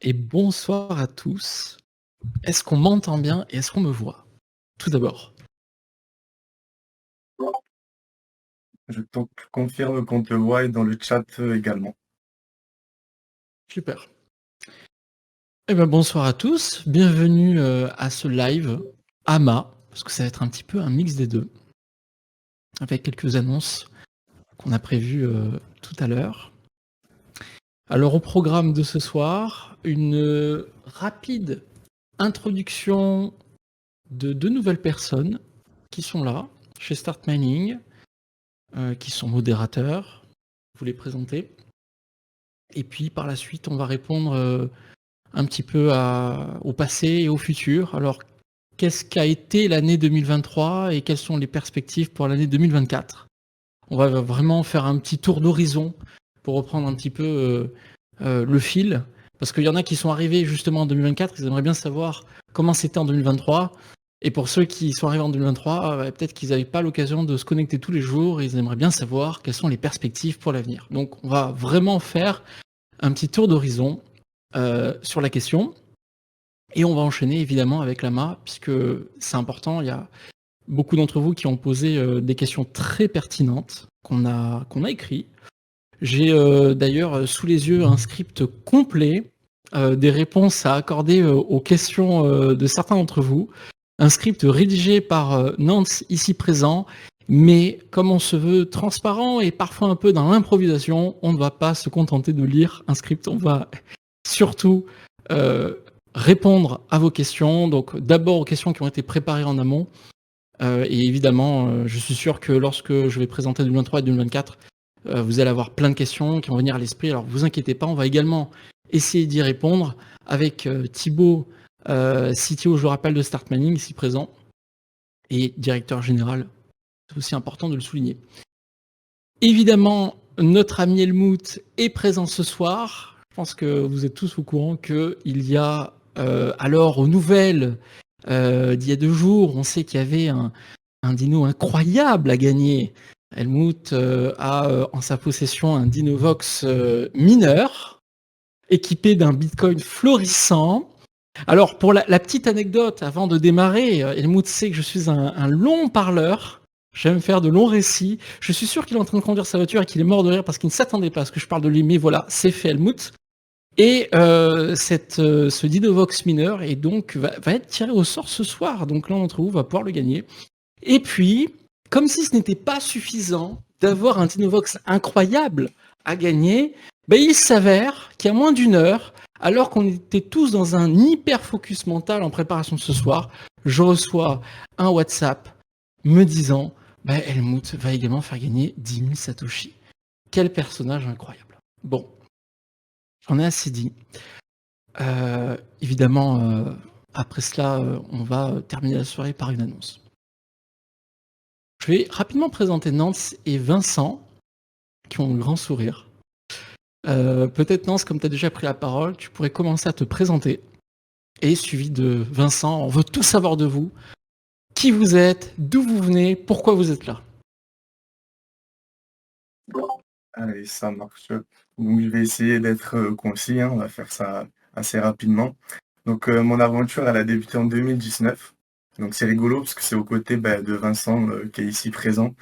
Et bonsoir à tous. Est-ce qu'on m'entend bien et est-ce qu'on me voit? Tout d'abord. Je te confirme qu'on te voit et dans le chat également. Super. Eh ben, bonsoir à tous. Bienvenue, à ce live AMA, parce que ça va être un petit peu un mix des 2, avec quelques annonces qu'on a prévues, tout à l'heure. Alors au programme de ce soir, une, rapide introduction de 2 nouvelles personnes qui sont là, chez Start Mining, qui sont modérateurs. Vous les présentez. Et puis par la suite, on va répondre un petit peu au passé et au futur. Alors, qu'est-ce qu'a été l'année 2023 et quelles sont les perspectives pour l'année 2024? On va vraiment faire un petit tour d'horizon pour reprendre un petit peu le fil. Parce qu'il y en a qui sont arrivés justement en 2024, ils aimeraient bien savoir comment c'était en 2023. Et pour ceux qui sont arrivés en 2023, peut-être qu'ils n'avaient pas l'occasion de se connecter tous les jours et ils aimeraient bien savoir quelles sont les perspectives pour l'avenir. Donc on va vraiment faire un petit tour d'horizon sur la question. Et on va enchaîner évidemment avec l'AMA, puisque c'est important. Il y a beaucoup d'entre vous qui ont posé des questions très pertinentes qu'on a écrit. J'ai d'ailleurs sous les yeux un script complet des réponses à accorder aux questions de certains d'entre vous. Un script rédigé par Nance ici présent, mais comme on se veut transparent et parfois un peu dans l'improvisation, on ne va pas se contenter de lire un script, on va surtout euh, répondre à vos questions. Donc d'abord aux questions qui ont été préparées en amont. Et évidemment, je suis sûr que lorsque je vais présenter 2023 et 2024, vous allez avoir plein de questions qui vont venir à l'esprit. Alors vous inquiétez pas, on va également essayer d'y répondre avec Thibaut, CTO, je le rappelle, de Start Mining, ici présent, et directeur général. C'est aussi important de le souligner. Évidemment, notre ami Helmut est présent ce soir. Je pense que vous êtes tous au courant qu'il y a, alors aux nouvelles d'il y a 2 jours, on sait qu'il y avait un dino incroyable à gagner. Helmut a en sa possession un Dinovox mineur, équipé d'un Bitcoin florissant. Alors, pour la petite anecdote, avant de démarrer, Helmut sait que je suis un long parleur. J'aime faire de longs récits. Je suis sûr qu'il est en train de conduire sa voiture et qu'il est mort de rire parce qu'il ne s'attendait pas à ce que je parle de lui. Mais voilà, c'est fait, Helmut. Et ce Dinovox mineur et donc va être tiré au sort ce soir. Donc l'un d'entre vous va pouvoir le gagner. Et puis, comme si ce n'était pas suffisant d'avoir un Dinovox incroyable à gagner, ben il s'avère qu'il y a moins d'une heure, alors qu'on était tous dans un hyper focus mental en préparation de ce soir, je reçois un WhatsApp me disant ben Helmut va également faire gagner 10 000 Satoshi. Quel personnage incroyable. Bon, j'en ai assez dit. Évidemment, après cela, on va terminer la soirée par une annonce. Je vais rapidement présenter Nance et Vincent, qui ont un grand sourire. Peut-être Nance, comme tu as déjà pris la parole, tu pourrais commencer à te présenter. Et suivi de Vincent, on veut tout savoir de vous. Qui vous êtes, d'où vous venez, pourquoi vous êtes là. Allez, ça marche. Donc je vais essayer d'être concis, hein, on va faire ça assez rapidement. Donc mon aventure, elle a débuté en 2019. Donc c'est rigolo parce que c'est aux côtés de Vincent qui est ici présent.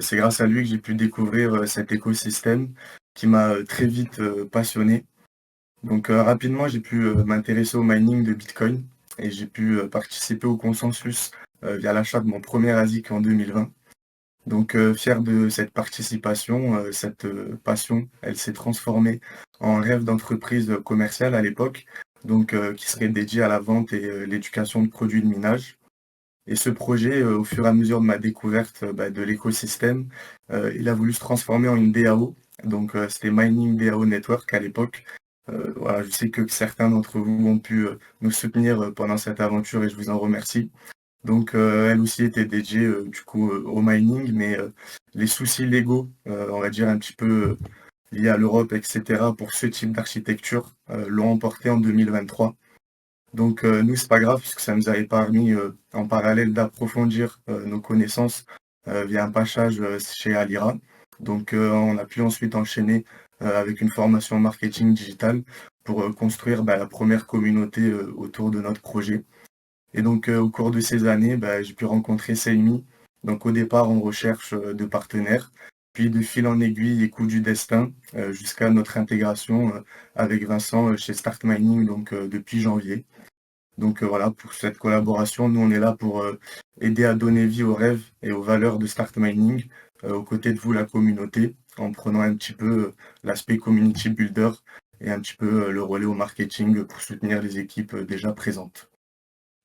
C'est grâce à lui que j'ai pu découvrir cet écosystème qui m'a très vite passionné. Donc rapidement, j'ai pu m'intéresser au mining de Bitcoin et j'ai pu participer au consensus via l'achat de mon premier ASIC en 2020. Donc fier de cette participation, cette passion, elle s'est transformée en rêve d'entreprise commerciale à l'époque, donc qui serait dédié à la vente et l'éducation de produits de minage. Et ce projet, au fur et à mesure de ma découverte de l'écosystème, il a voulu se transformer en une DAO. Donc c'était Mining DAO Network à l'époque. Voilà, je sais que certains d'entre vous ont pu nous soutenir pendant cette aventure et je vous en remercie. Donc elle aussi était dédiée du coup au mining, mais les soucis légaux, on va dire un petit peu liés à l'Europe, etc., pour ce type d'architecture, l'ont emporté en 2023. Donc nous, c'est pas grave, puisque ça nous a permis en parallèle d'approfondir nos connaissances via un passage chez Alira. Donc on a pu ensuite enchaîner avec une formation en marketing digital pour construire la première communauté autour de notre projet. Et donc, au cours de ces années, j'ai pu rencontrer Seimi. Donc, au départ, en recherche de partenaires, puis de fil en aiguille et coup du destin, jusqu'à notre intégration avec Vincent chez Start Mining, donc depuis janvier. Donc voilà, pour cette collaboration, nous on est là pour aider à donner vie aux rêves et aux valeurs de Start Mining, aux côtés de vous, la communauté, en prenant un petit peu l'aspect community builder et un petit peu le relais au marketing pour soutenir les équipes déjà présentes.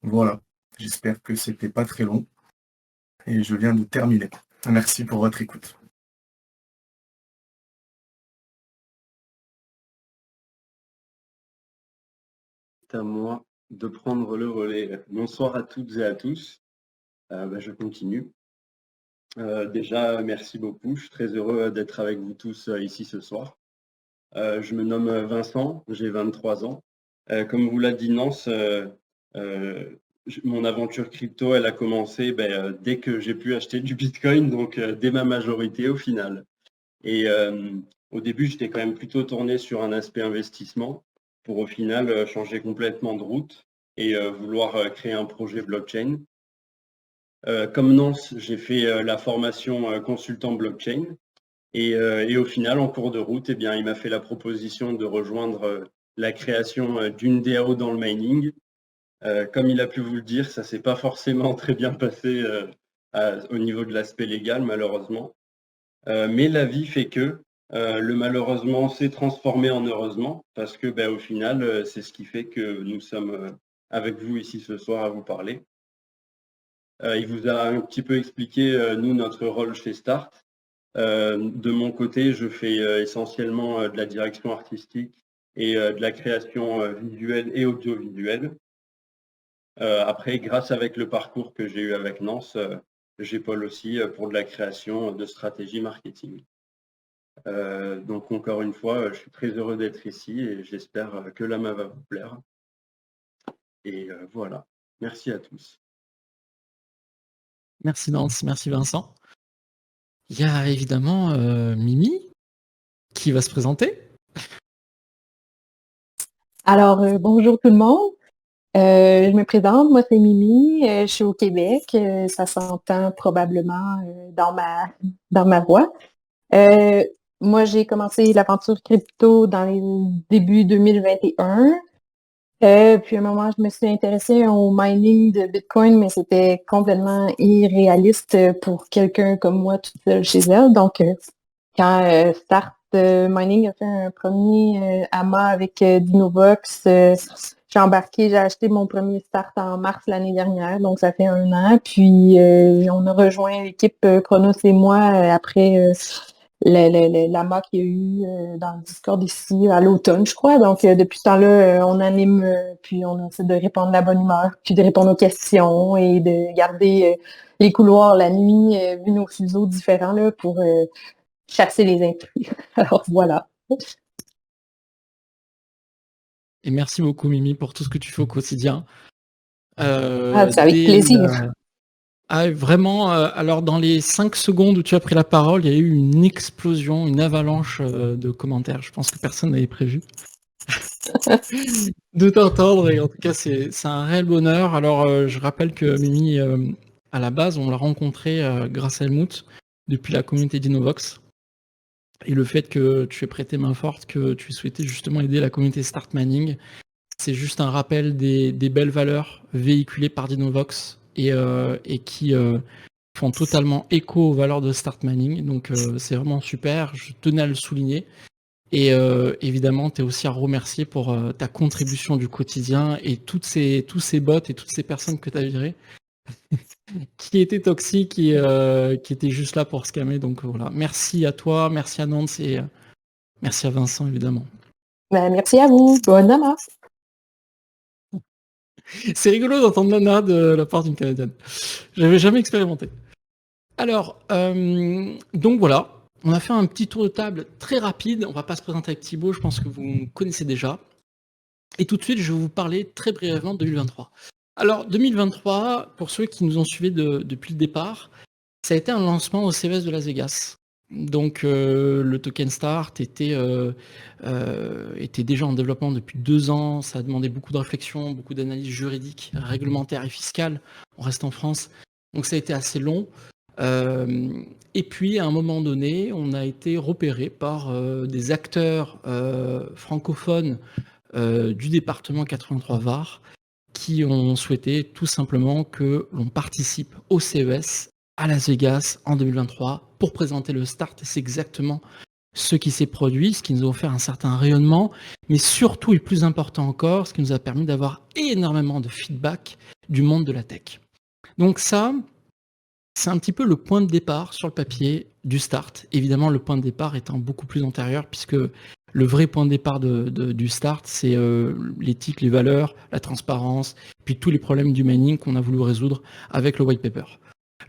Voilà, j'espère que c'était pas très long et je viens de terminer. Merci pour votre écoute. C'est à moi de prendre le relais. Bonsoir à toutes et à tous. Je continue. Déjà, merci beaucoup. Je suis très heureux d'être avec vous tous ici ce soir. Je me nomme Vincent, j'ai 23 ans. Comme vous l'a dit Nance, mon aventure crypto, elle a commencé dès que j'ai pu acheter du Bitcoin, donc dès ma majorité au final. Et au début, j'étais quand même plutôt tourné sur un aspect investissement pour au final changer complètement de route et vouloir créer un projet blockchain. Comme Nance, j'ai fait la formation consultant blockchain et au final, en cours de route, il m'a fait la proposition de rejoindre la création d'une DAO dans le mining. Comme il a pu vous le dire, ça s'est pas forcément très bien passé au niveau de l'aspect légal, malheureusement. Mais la vie fait que le malheureusement s'est transformé en heureusement parce que au final, c'est ce qui fait que nous sommes avec vous ici ce soir à vous parler. Il vous a un petit peu expliqué, nous, notre rôle chez Start. De mon côté, je fais essentiellement de la direction artistique et de la création visuelle et audiovisuelle. Après, grâce avec le parcours que j'ai eu avec Nance, j'épaule aussi pour de la création de stratégie marketing. Donc encore une fois, je suis très heureux d'être ici et j'espère que l'AMA va vous plaire. Et voilà. Merci à tous. Merci Nance, merci Vincent. Il y a évidemment Mimi qui va se présenter. Alors, bonjour tout le monde. Je me présente, moi c'est Mimi, je suis au Québec, ça s'entend probablement dans ma voix. Moi j'ai commencé l'aventure crypto dans les débuts 2021. Puis à un moment, je me suis intéressée au mining de Bitcoin, mais c'était complètement irréaliste pour quelqu'un comme moi toute seule chez elle. Donc, quand Start Mining a fait un premier AMA avec Dinovox, j'ai embarqué, j'ai acheté mon premier Start en mars l'année dernière, donc ça fait 1 an. Puis on a rejoint l'équipe Chronos et moi après l'AMA qu'il y a eu dans le Discord ici à l'automne, je crois. Donc depuis ce temps-là, on anime, puis on essaie de répondre de la bonne humeur, puis de répondre aux questions et de garder les couloirs la nuit, vu nos fuseaux différents là, pour chasser les intrus. Alors voilà. Et merci beaucoup Mimi pour tout ce que tu fais au quotidien. C'est avec plaisir. Vraiment, alors dans les 5 secondes où tu as pris la parole, il y a eu une explosion, une avalanche de commentaires. Je pense que personne n'avait prévu de t'entendre et en tout cas c'est un réel bonheur. Alors je rappelle que Mimi, à la base, on l'a rencontré grâce à Helmut depuis la communauté d'Innovox. Et le fait que tu aies prêté main forte, que tu souhaitais justement aider la communauté Start Mining, c'est juste un rappel des belles valeurs véhiculées par Dinovox et qui font totalement écho aux valeurs de Start Mining. Donc c'est vraiment super, je tenais à le souligner. Et évidemment, tu es aussi à remercier pour ta contribution du quotidien et tous ces bots et toutes ces personnes que tu as virées qui étaient toxiques et qui étaient juste là pour scammer. Donc voilà, merci à toi, merci à Nance et merci à Vincent évidemment. Merci à vous, bonne Nama. C'est rigolo d'entendre Nana de la part d'une Canadienne. J'avais jamais expérimenté. Alors, donc voilà, on a fait un petit tour de table très rapide. On va pas se présenter avec Thibaut, je pense que vous me connaissez déjà. Et tout de suite, je vais vous parler très brièvement de 2023. Alors, 2023, pour ceux qui nous ont suivis depuis le départ, ça a été un lancement au CES de Las Vegas. Donc le token Start était déjà en développement depuis 2 ans. Ça a demandé beaucoup de réflexion, beaucoup d'analyses juridiques, réglementaires et fiscales. On reste en France, donc ça a été assez long. Et puis à un moment donné, on a été repéré par des acteurs francophones du département 83 Var qui ont souhaité tout simplement que l'on participe au CES à Las Vegas en 2023 pour présenter le Start. Et c'est exactement ce qui s'est produit, ce qui nous a offert un certain rayonnement, mais surtout et plus important encore, ce qui nous a permis d'avoir énormément de feedback du monde de la tech. Donc ça, c'est un petit peu le point de départ sur le papier du Start. Évidemment, le point de départ étant beaucoup plus antérieur, puisque le vrai point de départ du Start, c'est l'éthique, les valeurs, la transparence, puis tous les problèmes du mining qu'on a voulu résoudre avec le white paper.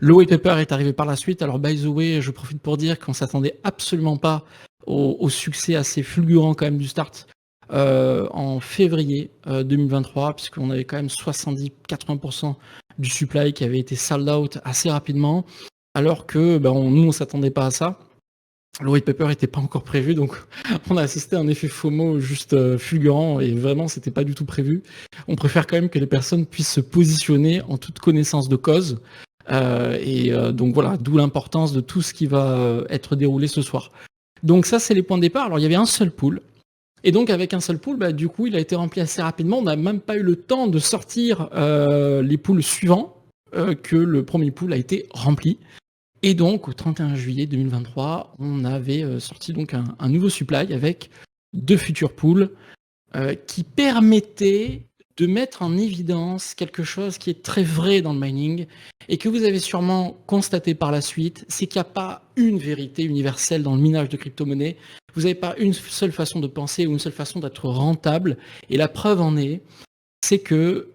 Le white paper est arrivé par la suite. Alors, by the way, je profite pour dire qu'on s'attendait absolument pas au succès assez fulgurant quand même du Start en février 2023, puisqu'on avait quand même 70-80% du supply qui avait été sold out assez rapidement, alors que nous, on s'attendait pas à ça. Le white paper n'était pas encore prévu, donc on a assisté à un effet FOMO juste fulgurant, et vraiment, c'était pas du tout prévu. On préfère quand même que les personnes puissent se positionner en toute connaissance de cause. Donc voilà, d'où l'importance de tout ce qui va être déroulé ce soir. Donc ça, c'est les points de départ. Alors, il y avait un seul pool. Et donc, avec un seul pool, du coup, il a été rempli assez rapidement. On n'a même pas eu le temps de sortir les pools suivants que le premier pool a été rempli. Et donc, au 31 juillet 2023, on avait sorti donc un nouveau supply avec 2 futurs pools qui permettaient de mettre en évidence quelque chose qui est très vrai dans le mining et que vous avez sûrement constaté par la suite, c'est qu'il n'y a pas une vérité universelle dans le minage de crypto-monnaies. Vous n'avez pas une seule façon de penser ou une seule façon d'être rentable. Et la preuve en est, c'est que,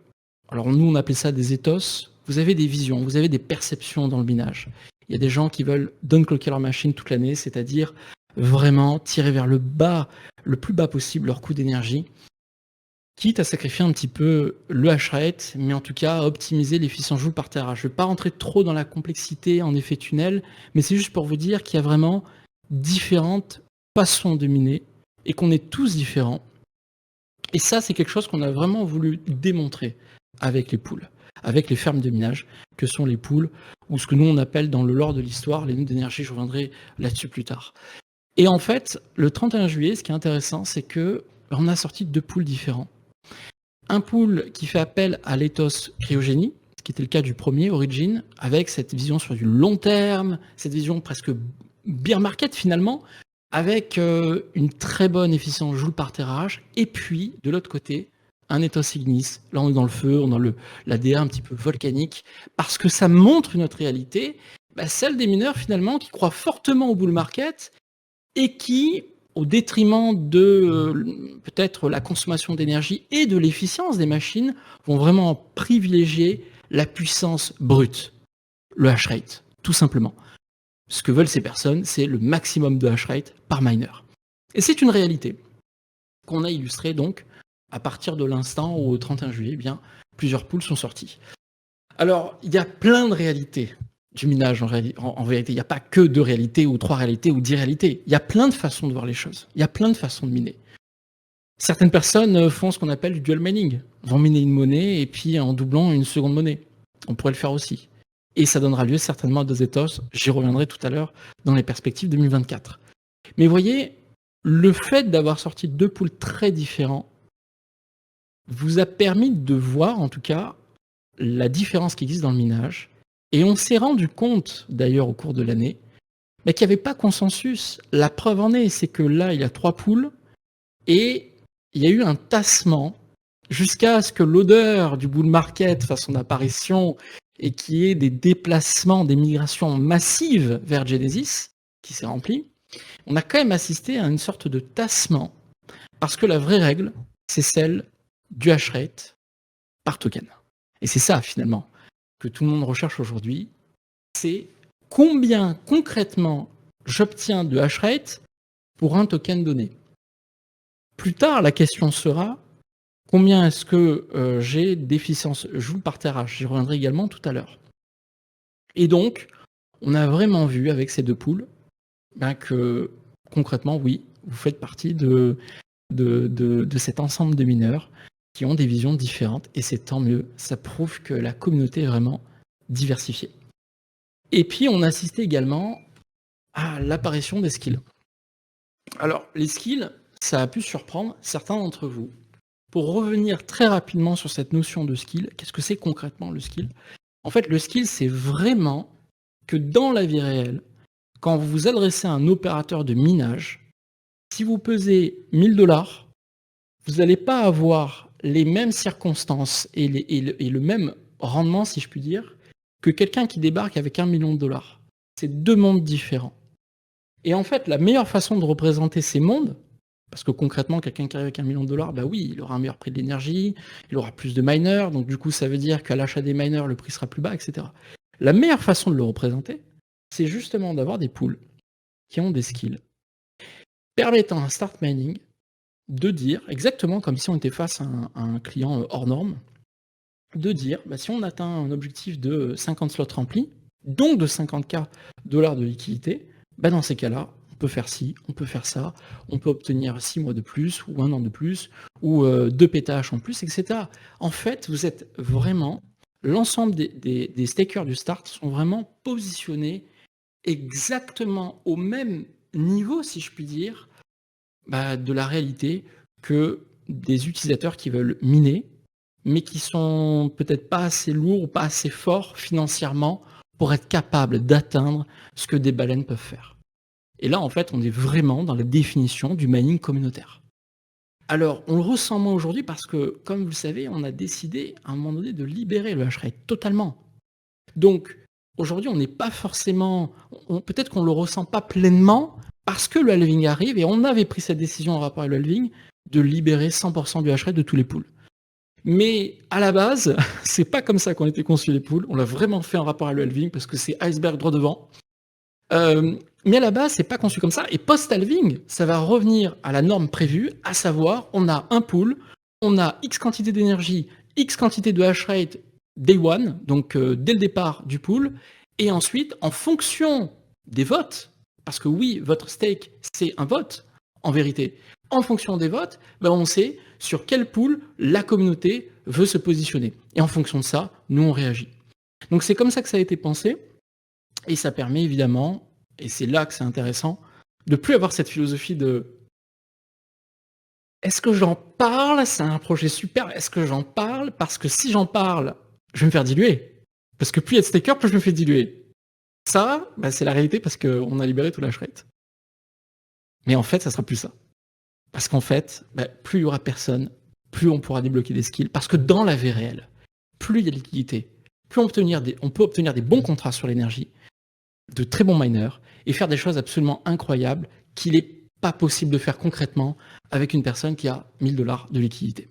alors nous on appelait ça des ethos, vous avez des visions, vous avez des perceptions dans le minage. Il y a des gens qui veulent downclocker leur machine toute l'année, c'est-à-dire vraiment tirer vers le bas, le plus bas possible leur coût d'énergie, quitte à sacrifier un petit peu le hash rate, mais en tout cas à optimiser l'efficience joule par terahash. Je ne vais pas rentrer trop dans la complexité en effet tunnel, mais c'est juste pour vous dire qu'il y a vraiment différentes façons de miner et qu'on est tous différents. Et ça, c'est quelque chose qu'on a vraiment voulu démontrer avec les pools, avec les fermes de minage, que sont les pools, ou ce que nous on appelle dans le lore de l'histoire les nœuds d'énergie. Je reviendrai là-dessus plus tard. Et en fait, le 31 juillet, ce qui est intéressant, c'est que on a sorti 2 pools différents. Un pool qui fait appel à l'éthos cryogénie, ce qui était le cas du premier, Origin, avec cette vision sur du long terme, cette vision presque bear market finalement, avec une très bonne efficience joule par terahash, et puis de l'autre côté, un ethos ignis. Là on est dans le feu, on est dans l'ADA un petit peu volcanique, parce que ça montre une autre réalité, celle des mineurs finalement qui croient fortement au bull market et qui, au détriment de peut-être la consommation d'énergie et de l'efficience des machines, vont vraiment privilégier la puissance brute, le hash rate, tout simplement. Ce que veulent ces personnes, c'est le maximum de hash rate par miner. Et c'est une réalité qu'on a illustrée donc à partir de l'instant où, au 31 juillet, plusieurs pools sont sortis. Alors, il y a plein de réalités du minage en vérité. Il n'y a pas que 2 réalités ou 3 réalités ou 10 réalités. Il y a plein de façons de voir les choses. Il y a plein de façons de miner. Certaines personnes font ce qu'on appelle du dual mining. Vont miner une monnaie et puis en doublant une seconde monnaie. On pourrait le faire aussi. Et ça donnera lieu certainement à 2 ethos. J'y reviendrai tout à l'heure dans les perspectives 2024. Mais voyez, le fait d'avoir sorti 2 pools très différents vous a permis de voir en tout cas la différence qui existe dans le minage. Et on s'est rendu compte, d'ailleurs, au cours de l'année, qu'il n'y avait pas consensus. La preuve en est, c'est que là, il y a 3 pools, et il y a eu un tassement jusqu'à ce que l'odeur du bull market fasse son apparition et qu'il y ait des déplacements, des migrations massives vers Genesis, qui s'est rempli. On a quand même assisté à une sorte de tassement, parce que la vraie règle, c'est celle du hash rate par token. Et c'est ça, finalement, que tout le monde recherche aujourd'hui, c'est combien concrètement j'obtiens de hash rate pour un token donné. Plus tard, la question sera combien est-ce que j'ai d'efficience joule par terahash. J'y reviendrai également tout à l'heure. Et donc, on a vraiment vu avec ces 2 pools que concrètement, oui, vous faites partie de cet ensemble de mineurs qui ont des visions différentes, et c'est tant mieux. Ça prouve que la communauté est vraiment diversifiée. Et puis, on assistait également à l'apparition des skills. Alors, les skills, ça a pu surprendre certains d'entre vous. Pour revenir très rapidement sur cette notion de skill, qu'est-ce que c'est concrètement le skill? En fait, le skill, c'est vraiment que dans la vie réelle, quand vous vous adressez à un opérateur de minage, si vous pesez 1000 $, vous n'allez pas avoir les mêmes circonstances et le même rendement, si je puis dire, que quelqu'un qui débarque avec 1 million $. C'est deux mondes différents. Et en fait, la meilleure façon de représenter ces mondes, parce que concrètement, quelqu'un qui arrive avec 1 million $, bah oui, il aura un meilleur prix de l'énergie, il aura plus de miners, donc du coup, ça veut dire qu'à l'achat des miners, le prix sera plus bas, etc. La meilleure façon de le représenter, c'est justement d'avoir des pools qui ont des skills permettant à un start mining de dire, exactement comme si on était face à un client hors norme, de dire, bah, si on atteint un objectif de 50 slots remplis, donc de 50K $ de liquidité, bah, dans ces cas-là, on peut faire ci, on peut faire ça, on peut obtenir 6 mois de plus, ou 1 an de plus, ou 2 PTH en plus, etc. En fait, vous êtes vraiment, l'ensemble des stakers du start sont vraiment positionnés exactement au même niveau, si je puis dire, bah, de la réalité que des utilisateurs qui veulent miner, mais qui sont peut-être pas assez lourds ou pas assez forts financièrement pour être capables d'atteindre ce que des baleines peuvent faire. Et là, en fait, on est vraiment dans la définition du mining communautaire. Alors, on le ressent moins aujourd'hui parce que, comme vous le savez, on a décidé à un moment donné de libérer le hashrate totalement. Donc, aujourd'hui, on n'est pas forcément... peut-être qu'on ne le ressent pas pleinement parce que le halving arrive, et on avait pris cette décision en rapport avec le halving de libérer 100% du hashrate de tous les pools. Mais à la base, c'est pas comme ça qu'ont été conçus les pools. On l'a vraiment fait en rapport avec le halving parce que c'est iceberg droit devant. Mais à la base, c'est pas conçu comme ça. Et post-halving, ça va revenir à la norme prévue, à savoir, on a un pool, on a X quantité d'énergie, X quantité de hashrate day one, donc dès le départ du pool, et ensuite, en fonction des votes, parce que oui, votre stake, c'est un vote, en vérité, en fonction des votes, ben on sait sur quel pool la communauté veut se positionner. Et en fonction de ça, nous, on réagit. Donc c'est comme ça que ça a été pensé, et ça permet évidemment, et c'est là que c'est intéressant, de plus avoir cette philosophie de est-ce que j'en parle? C'est un projet super, est-ce que j'en parle? Parce que si j'en parle, je vais me faire diluer. Parce que plus il y a de stakers, plus je me fais diluer. Ça, bah, c'est la réalité parce qu'on a libéré tout l'hashrate. Mais en fait, ça sera plus ça. Parce qu'en fait, bah, plus il y aura personne, plus on pourra débloquer des skills. Parce que dans la vie réelle, plus il y a de liquidité, plus on peut obtenir des bons contrats sur l'énergie, de très bons miners, et faire des choses absolument incroyables qu'il n'est pas possible de faire concrètement avec une personne qui a 1000 $ de liquidité.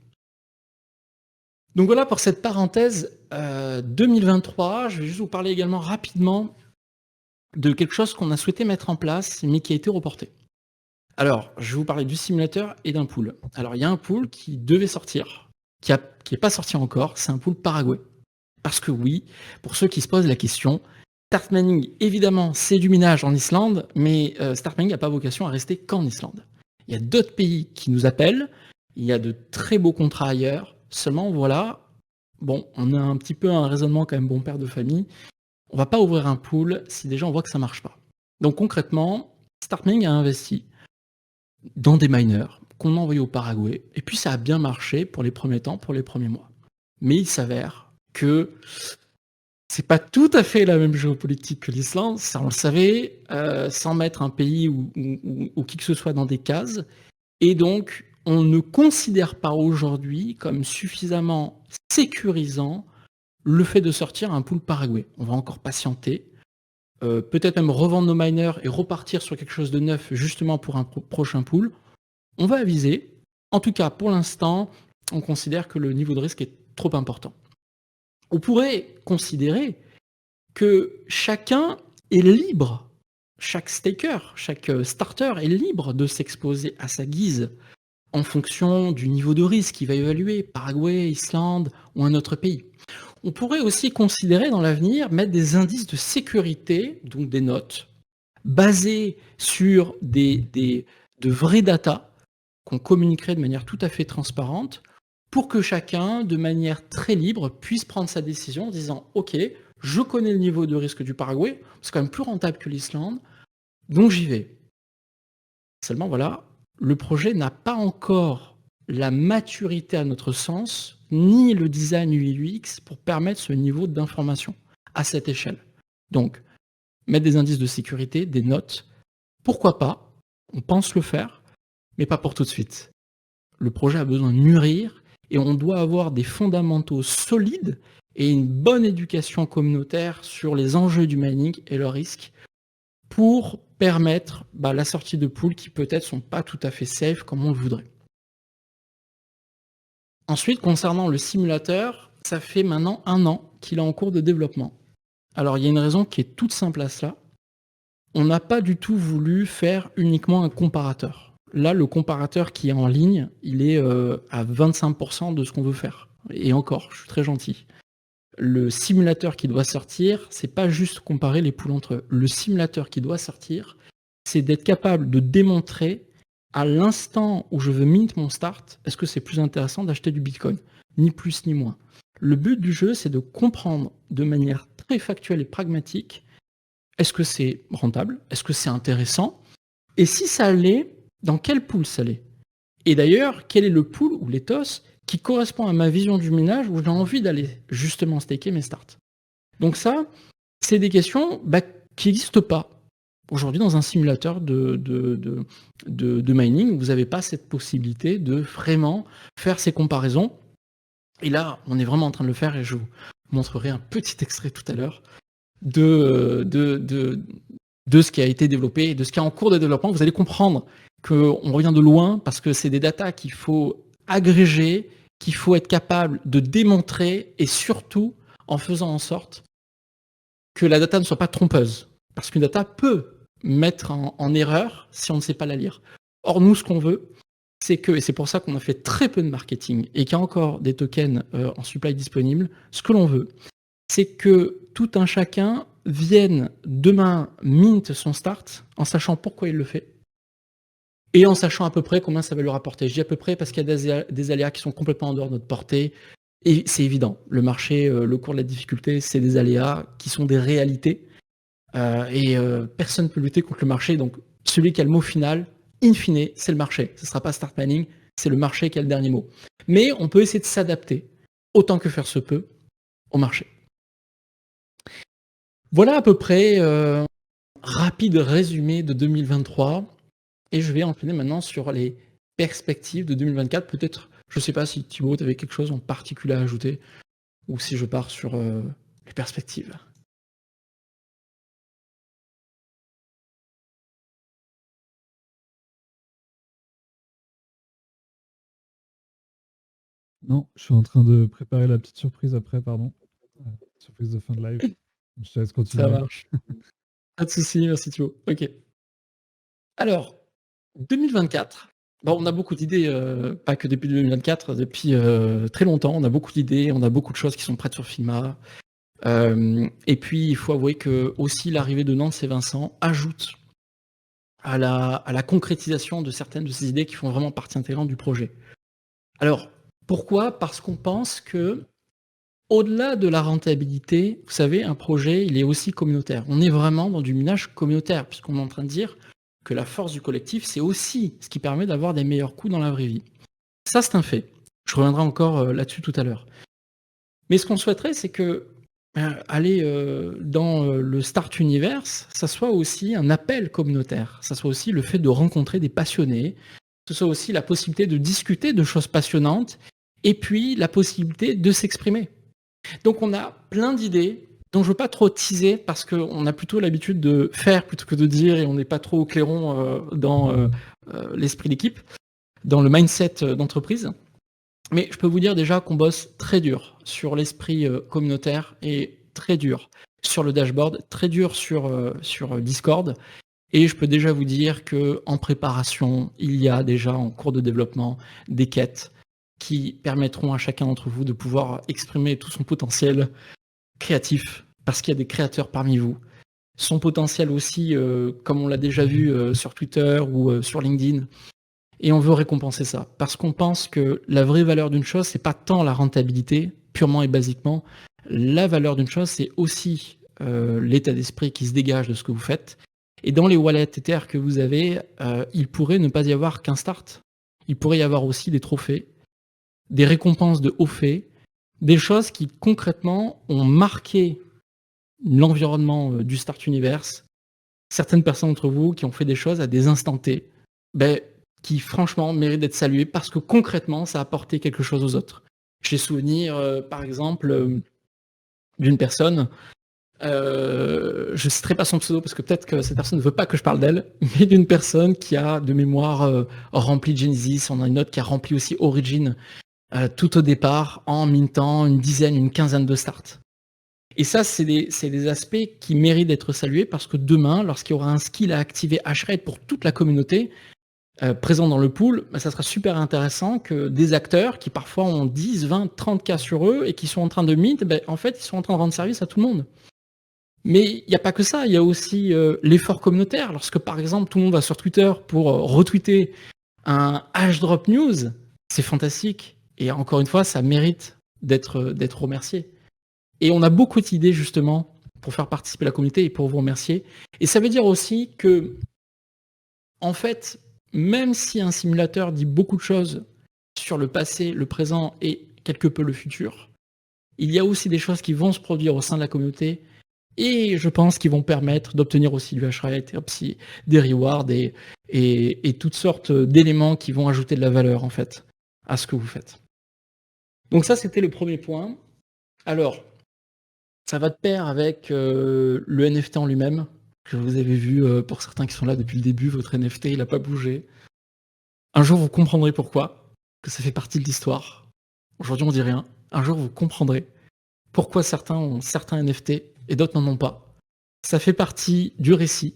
Donc voilà pour cette parenthèse 2023. Je vais juste vous parler également rapidement de quelque chose qu'on a souhaité mettre en place, mais qui a été reporté. Alors, je vais vous parler du simulateur et d'un pool. Alors, il y a un pool qui devait sortir, qui n'est pas sorti encore, c'est un pool Paraguay. Parce que oui, pour ceux qui se posent la question, Start Mining, évidemment, c'est du minage en Islande, mais Start Mining n'a pas vocation à rester qu'en Islande. Il y a d'autres pays qui nous appellent, il y a de très beaux contrats ailleurs, seulement voilà, bon, on a un petit peu un raisonnement quand même bon père de famille, on va pas ouvrir un pool si déjà on voit que ça marche pas. Donc concrètement, Start Mining a investi dans des miners qu'on a envoyés au Paraguay, et puis ça a bien marché pour les premiers temps, pour les premiers mois. Mais il s'avère que c'est pas tout à fait la même géopolitique que l'Islande, ça on le savait, sans mettre un pays ou qui que ce soit dans des cases, et donc on ne considère pas aujourd'hui comme suffisamment sécurisant le fait de sortir un pool Paraguay. On va encore patienter, peut-être même revendre nos miners et repartir sur quelque chose de neuf justement pour un prochain pool. On va aviser. En tout cas, pour l'instant, on considère que le niveau de risque est trop important. On pourrait considérer que chacun est libre, chaque staker, chaque starter est libre de s'exposer à sa guise en fonction du niveau de risque qu'il va évaluer, Paraguay, Islande ou un autre pays. On pourrait aussi considérer dans l'avenir mettre des indices de sécurité, donc des notes, basé sur de vraies data qu'on communiquerait de manière tout à fait transparente pour que chacun, de manière très libre, puisse prendre sa décision en disant « Ok, je connais le niveau de risque du Paraguay, c'est quand même plus rentable que l'Islande, donc j'y vais. » Seulement, voilà, le projet n'a pas encore la maturité à notre sens, ni le design UI/UX pour permettre ce niveau d'information à cette échelle. Donc, mettre des indices de sécurité, des notes, pourquoi pas, on pense le faire, mais pas pour tout de suite. Le projet a besoin de mûrir et on doit avoir des fondamentaux solides et une bonne éducation communautaire sur les enjeux du mining et leurs risques pour permettre la sortie de pools qui peut-être sont pas tout à fait safe comme on le voudrait. Ensuite, concernant le simulateur, ça fait maintenant 1 an qu'il est en cours de développement. Alors, il y a une raison qui est toute simple à cela. On n'a pas du tout voulu faire uniquement un comparateur. Là, le comparateur qui est en ligne, il est à 25% de ce qu'on veut faire. Et encore, je suis très gentil. Le simulateur qui doit sortir, c'est pas juste comparer les pools entre eux. Le simulateur qui doit sortir, c'est d'être capable de démontrer à l'instant où je veux mint mon start, est-ce que c'est plus intéressant d'acheter du Bitcoin? Ni plus ni moins. Le but du jeu, c'est de comprendre de manière très factuelle et pragmatique, est-ce que c'est rentable? Est-ce que c'est intéressant? Et si ça l'est, dans quel pool ça l'est? Et d'ailleurs, quel est le pool ou l'ethos qui correspond à ma vision du minage où j'ai envie d'aller justement staker mes starts? Donc ça, c'est des questions qui n'existent pas. Aujourd'hui, dans un simulateur de mining, vous n'avez pas cette possibilité de vraiment faire ces comparaisons. Et là, on est vraiment en train de le faire et je vous montrerai un petit extrait tout à l'heure de ce qui a été développé et de ce qui est en cours de développement. Vous allez comprendre qu'on revient de loin parce que c'est des datas qu'il faut agréger, qu'il faut être capable de démontrer et surtout en faisant en sorte que la data ne soit pas trompeuse. Parce qu'une data peut mettre en erreur si on ne sait pas la lire. Or, nous, ce qu'on veut, c'est que, et c'est pour ça qu'on a fait très peu de marketing et qu'il y a encore des tokens en supply disponibles, ce que l'on veut, c'est que tout un chacun vienne demain mint son start en sachant pourquoi il le fait et en sachant à peu près combien ça va lui rapporter. Je dis à peu près parce qu'il y a des aléas qui sont complètement en dehors de notre portée et c'est évident. Le marché, le cours de la difficulté, c'est des aléas qui sont des réalités et personne ne peut lutter contre le marché. Donc celui qui a le mot final, in fine, c'est le marché. Ce ne sera pas start mining, c'est le marché qui a le dernier mot. Mais on peut essayer de s'adapter autant que faire se peut au marché. Voilà à peu près rapide résumé de 2023 et je vais enchaîner maintenant sur les perspectives de 2024. Peut-être, je ne sais pas si Thibaut, tu avais quelque chose en particulier à ajouter ou si je pars sur les perspectives. Non, je suis en train de préparer la petite surprise après, pardon. Surprise de fin de live. Je te laisse continuer. Ça marche. Pas de souci, merci Thibaut. Ok. Alors, 2024. Bon, on a beaucoup d'idées, pas que depuis 2024, depuis très longtemps. On a beaucoup d'idées, on a beaucoup de choses qui sont prêtes sur Figma. Et puis, il faut avouer que aussi l'arrivée de Nantes et Vincent ajoute à la concrétisation de certaines de ces idées qui font vraiment partie intégrante du projet. Alors, pourquoi? Parce qu'on pense que au-delà de la rentabilité, vous savez, un projet, il est aussi communautaire. On est vraiment dans du minage communautaire, puisqu'on est en train de dire que la force du collectif, c'est aussi ce qui permet d'avoir des meilleurs coups dans la vraie vie. Ça, c'est un fait. Je reviendrai encore là-dessus tout à l'heure. Mais ce qu'on souhaiterait, c'est que aller dans le Start Universe, ça soit aussi un appel communautaire. Ça soit aussi le fait de rencontrer des passionnés. Ce soit aussi la possibilité de discuter de choses passionnantes et puis la possibilité de s'exprimer. Donc on a plein d'idées dont je ne veux pas trop teaser parce qu'on a plutôt l'habitude de faire plutôt que de dire et on n'est pas trop au clairon dans l'esprit d'équipe, dans le mindset d'entreprise. Mais je peux vous dire déjà qu'on bosse très dur sur l'esprit communautaire et très dur sur le dashboard, très dur sur Discord. Et je peux déjà vous dire qu'en préparation, il y a déjà en cours de développement des quêtes qui permettront à chacun d'entre vous de pouvoir exprimer tout son potentiel créatif, parce qu'il y a des créateurs parmi vous. son potentiel aussi, comme on l'a déjà vu sur Twitter ou sur LinkedIn. Et on veut récompenser ça, parce qu'on pense que la vraie valeur d'une chose, c'est pas tant la rentabilité, purement et basiquement. La valeur d'une chose, c'est aussi l'état d'esprit qui se dégage de ce que vous faites. Et dans les wallets Ether que vous avez, il pourrait ne pas y avoir qu'un start. Il pourrait y avoir aussi des trophées, des récompenses de haut fait, des choses qui concrètement ont marqué l'environnement du Start Universe. Certaines personnes d'entre vous qui ont fait des choses à des instants T, qui franchement méritent d'être saluées parce que concrètement ça a apporté quelque chose aux autres. J'ai souvenir par exemple d'une personne, je ne citerai pas son pseudo parce que peut-être que cette personne ne veut pas que je parle d'elle, mais d'une personne qui a de mémoire rempli Genesis, on a une autre qui a rempli aussi Origin tout au départ en mintant une dizaine, une quinzaine de starts. Et ça, c'est des aspects qui méritent d'être salués parce que demain, lorsqu'il y aura un skill à activer Hashred pour toute la communauté présent dans le pool, ça sera super intéressant que des acteurs qui parfois ont 10, 20, 30 cas sur eux et qui sont en train de mint, en fait, ils sont en train de rendre service à tout le monde. Mais il n'y a pas que ça, il y a aussi l'effort communautaire. Lorsque, par exemple, tout le monde va sur Twitter pour retweeter un Hashdrop News, c'est fantastique. Et encore une fois, ça mérite d'être remercié. Et on a beaucoup d'idées, justement, pour faire participer la communauté et pour vous remercier. Et ça veut dire aussi que, en fait, même si un simulateur dit beaucoup de choses sur le passé, le présent et quelque peu le futur, il y a aussi des choses qui vont se produire au sein de la communauté et je pense qu'ils vont permettre d'obtenir aussi du Hashred, des rewards et toutes sortes d'éléments qui vont ajouter de la valeur en fait à ce que vous faites. Donc ça, c'était le premier point. Alors, ça va de pair avec le NFT en lui-même. Je vous avais vu, pour certains qui sont là depuis le début, votre NFT, il n'a pas bougé. Un jour, vous comprendrez pourquoi, que ça fait partie de l'histoire. Aujourd'hui, on dit rien. Un jour, vous comprendrez pourquoi certains ont certains NFT et d'autres n'en ont pas. Ça fait partie du récit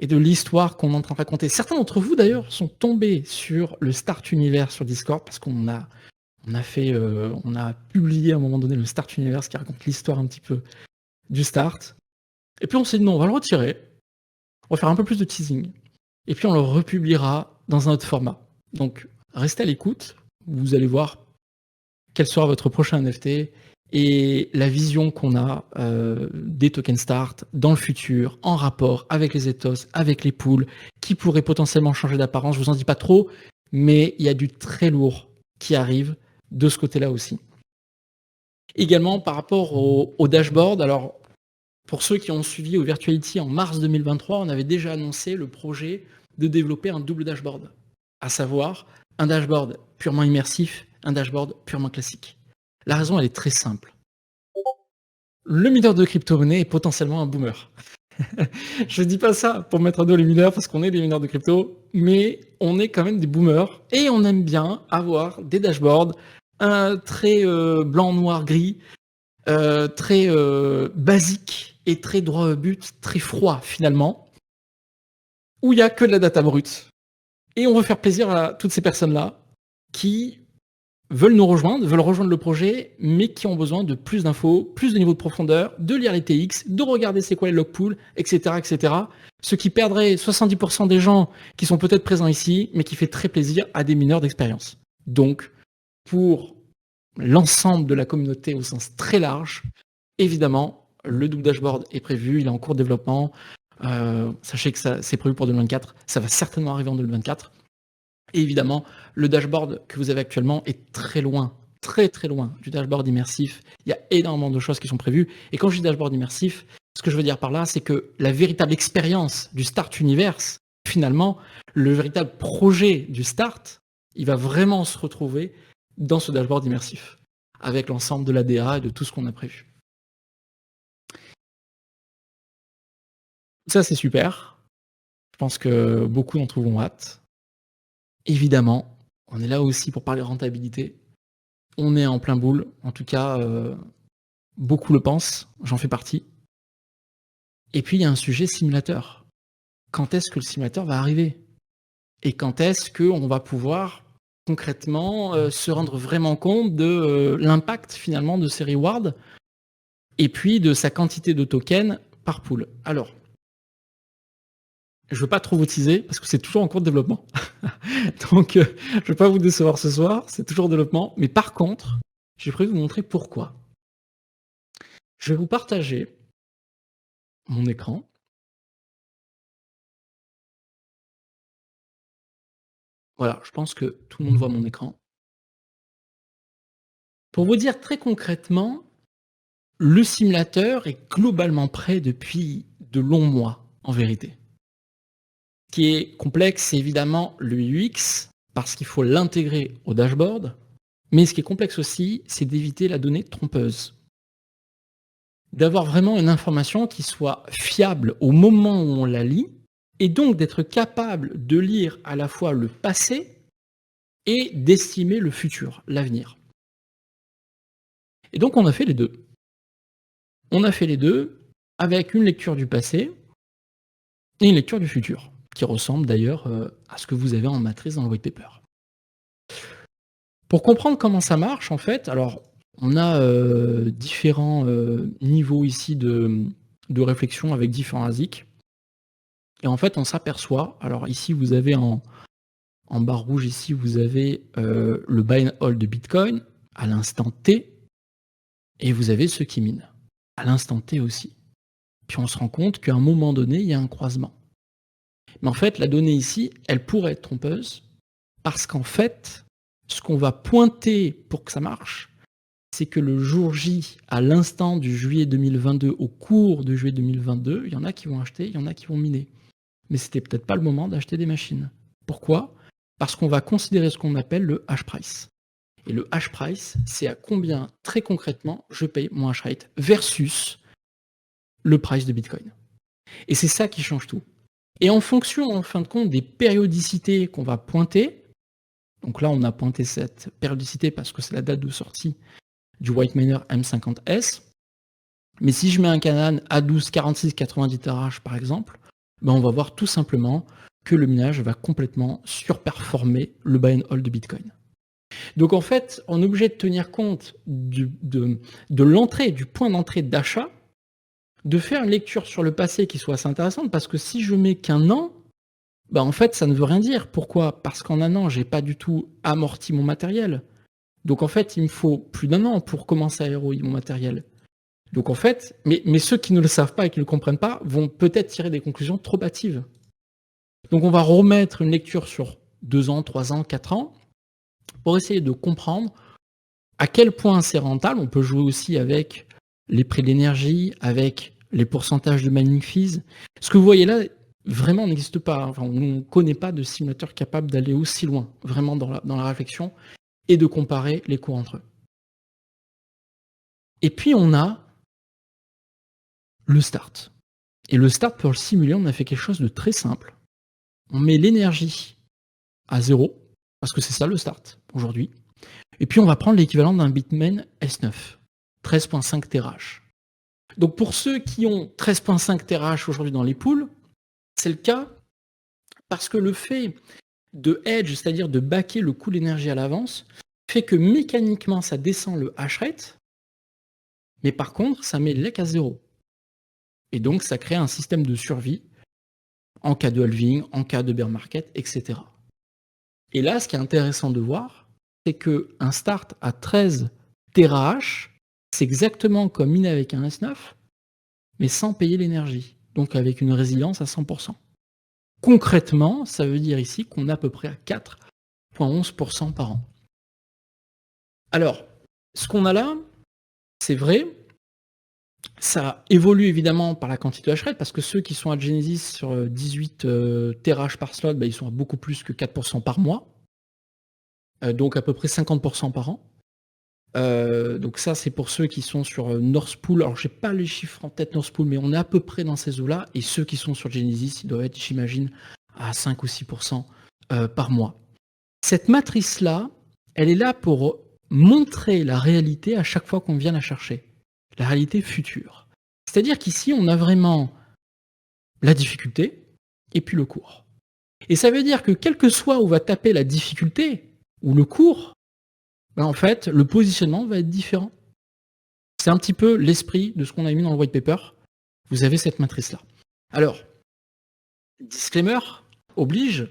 et de l'histoire qu'on est en train de raconter. Certains d'entre vous, d'ailleurs, sont tombés sur le Start Universe sur Discord parce qu'on a publié à un moment donné le Start Universe qui raconte l'histoire un petit peu du Start. Et puis on s'est dit non, on va le retirer. On va faire un peu plus de teasing. Et puis on le republiera dans un autre format. Donc restez à l'écoute. Vous allez voir quel sera votre prochain NFT et la vision qu'on a des tokens Start dans le futur, en rapport avec les ethos, avec les pools, qui pourraient potentiellement changer d'apparence. Je vous en dis pas trop, mais il y a du très lourd qui arrive de ce côté-là aussi. Également par rapport au dashboard, alors pour ceux qui ont suivi au Virtuality en mars 2023, on avait déjà annoncé le projet de développer un double dashboard, à savoir un dashboard purement immersif, un dashboard purement classique. La raison, elle est très simple. Le mineur de crypto-monnaie est potentiellement un boomer. Je ne dis pas ça pour mettre à dos les mineurs parce qu'on est des mineurs de crypto, mais on est quand même des boomers et on aime bien avoir des dashboards très blanc, noir, gris, très basique et très droit au but, très froid finalement, où il n'y a que de la data brute. Et on veut faire plaisir à toutes ces personnes-là qui veulent nous rejoindre, veulent rejoindre le projet, mais qui ont besoin de plus d'infos, plus de niveau de profondeur, de lire les TX, de regarder c'est quoi les log pools, etc., etc. Ce qui perdrait 70% des gens qui sont peut-être présents ici, mais qui fait très plaisir à des mineurs d'expérience. Donc, pour l'ensemble de la communauté au sens très large, évidemment, le double dashboard est prévu, il est en cours de développement. Sachez que c'est prévu pour 2024, ça va certainement arriver en 2024. Et évidemment, le dashboard que vous avez actuellement est très loin, très très loin du dashboard immersif. Il y a énormément de choses qui sont prévues. Et quand je dis dashboard immersif, ce que je veux dire par là, c'est que la véritable expérience du Start Universe, finalement, le véritable projet du Start, il va vraiment se retrouver dans ce dashboard immersif, avec l'ensemble de l'ADA et de tout ce qu'on a prévu. Ça, c'est super. Je pense que beaucoup d'entre vous ont hâte. Évidemment, on est là aussi pour parler rentabilité. On est en plein boule. En tout cas, beaucoup le pensent. J'en fais partie. Et puis, il y a un sujet simulateur. Quand est-ce que le simulateur va arriver? Et quand est-ce qu'on va pouvoir concrètement se rendre vraiment compte de l'impact finalement de ces rewards et puis de sa quantité de tokens par pool? Alors, Je veux pas trop vous teaser parce que c'est toujours en cours de développement. Donc, je vais pas vous décevoir ce soir, c'est toujours en développement. Mais par contre, j'ai prévu de vous montrer pourquoi. Je vais vous partager mon écran. Voilà, je pense que tout le monde voit mon écran. Pour vous dire très concrètement, le simulateur est globalement prêt depuis de longs mois, en vérité. Ce qui est complexe, c'est évidemment le UX, parce qu'il faut l'intégrer au dashboard. Mais ce qui est complexe aussi, c'est d'éviter la donnée trompeuse. D'avoir vraiment une information qui soit fiable au moment où on la lit, et donc d'être capable de lire à la fois le passé et d'estimer le futur, l'avenir. Et donc on a fait les deux. On a fait les deux avec une lecture du passé et une lecture du futur, qui ressemble d'ailleurs à ce que vous avez en matrice dans le white paper. Pour comprendre comment ça marche, en fait, alors on a différents niveaux ici de réflexion avec différents ASIC. Et en fait, on s'aperçoit, alors ici vous avez en barre rouge, ici vous avez le buy and hold de Bitcoin à l'instant T, et vous avez ceux qui minent à l'instant T aussi. Puis on se rend compte qu'à un moment donné, il y a un croisement. Mais en fait, la donnée ici, elle pourrait être trompeuse, parce qu'en fait, ce qu'on va pointer pour que ça marche, c'est que le jour J, à l'instant du juillet 2022, au cours de juillet 2022, il y en a qui vont acheter, il y en a qui vont miner. Mais c'était peut-être pas le moment d'acheter des machines. Pourquoi ? Parce qu'on va considérer ce qu'on appelle le hash price. Et le hash price, c'est à combien, très concrètement, je paye mon hash rate versus le price de Bitcoin. Et c'est ça qui change tout. Et en fonction, en fin de compte, des périodicités qu'on va pointer, donc là, on a pointé cette périodicité parce que c'est la date de sortie du Whiteminer M50S. Mais si je mets un canal à 12, 46, 90 terahash, par exemple, ben on va voir tout simplement que le minage va complètement surperformer le buy and hold de Bitcoin. Donc en fait, on est obligé de tenir compte de l'entrée, du point d'entrée d'achat, de faire une lecture sur le passé qui soit assez intéressante, parce que si je mets qu'un an, bah en fait, ça ne veut rien dire. Pourquoi ? Parce qu'en un an, j'ai pas du tout amorti mon matériel. Donc en fait, il me faut plus d'un an pour commencer à ROI mon matériel. Donc en fait, mais ceux qui ne le savent pas et qui ne le comprennent pas vont peut-être tirer des conclusions trop hâtives. Donc on va remettre une lecture sur 2 ans, 3 ans, 4 ans, pour essayer de comprendre à quel point c'est rentable. On peut jouer aussi avec les prix d'énergie, avec les pourcentages de mining fees. Ce que vous voyez là, vraiment n'existe pas. Enfin, on ne connaît pas de simulateur capable d'aller aussi loin, vraiment dans la réflexion, et de comparer les cours entre eux. Et puis on a le start. Et le start, pour le simuler, on a fait quelque chose de très simple. On met l'énergie à 0, parce que c'est ça le start aujourd'hui. Et puis on va prendre l'équivalent d'un Bitmain S9, 13.5 terahash. Donc pour ceux qui ont 13.5 terahash aujourd'hui dans les pools, c'est le cas parce que le fait de hedge, c'est-à-dire de backer le coût de l'énergie à l'avance, fait que mécaniquement ça descend le hash rate, mais par contre ça met l'EC à 0. Et donc ça crée un système de survie en cas de halving, en cas de bear market, etc. Et là, ce qui est intéressant de voir, c'est qu'un start à 13 terahash, c'est exactement comme miner avec un S9, mais sans payer l'énergie, donc avec une résilience à 100%. Concrètement, ça veut dire ici qu'on est à peu près à 4,11% par an. Alors, ce qu'on a là, c'est vrai, ça évolue évidemment par la quantité de hash rate, parce que ceux qui sont à Genesis sur 18 terahash par slot, ils sont à beaucoup plus que 4% par mois, donc à peu près 50% par an. Donc ça, c'est pour ceux qui sont sur North Pool. Alors, j'ai pas les chiffres en tête North Pool, mais on est à peu près dans ces eaux-là. Et ceux qui sont sur Genesis, ils doivent être, j'imagine, à 5 ou 6% par mois. Cette matrice-là, elle est là pour montrer la réalité à chaque fois qu'on vient la chercher. La réalité future. C'est-à-dire qu'ici, on a vraiment la difficulté et puis le cours. Et ça veut dire que quel que soit où va taper la difficulté ou le cours, en fait, le positionnement va être différent. C'est un petit peu l'esprit de ce qu'on a mis dans le white paper. Vous avez cette matrice-là. Alors, disclaimer oblige,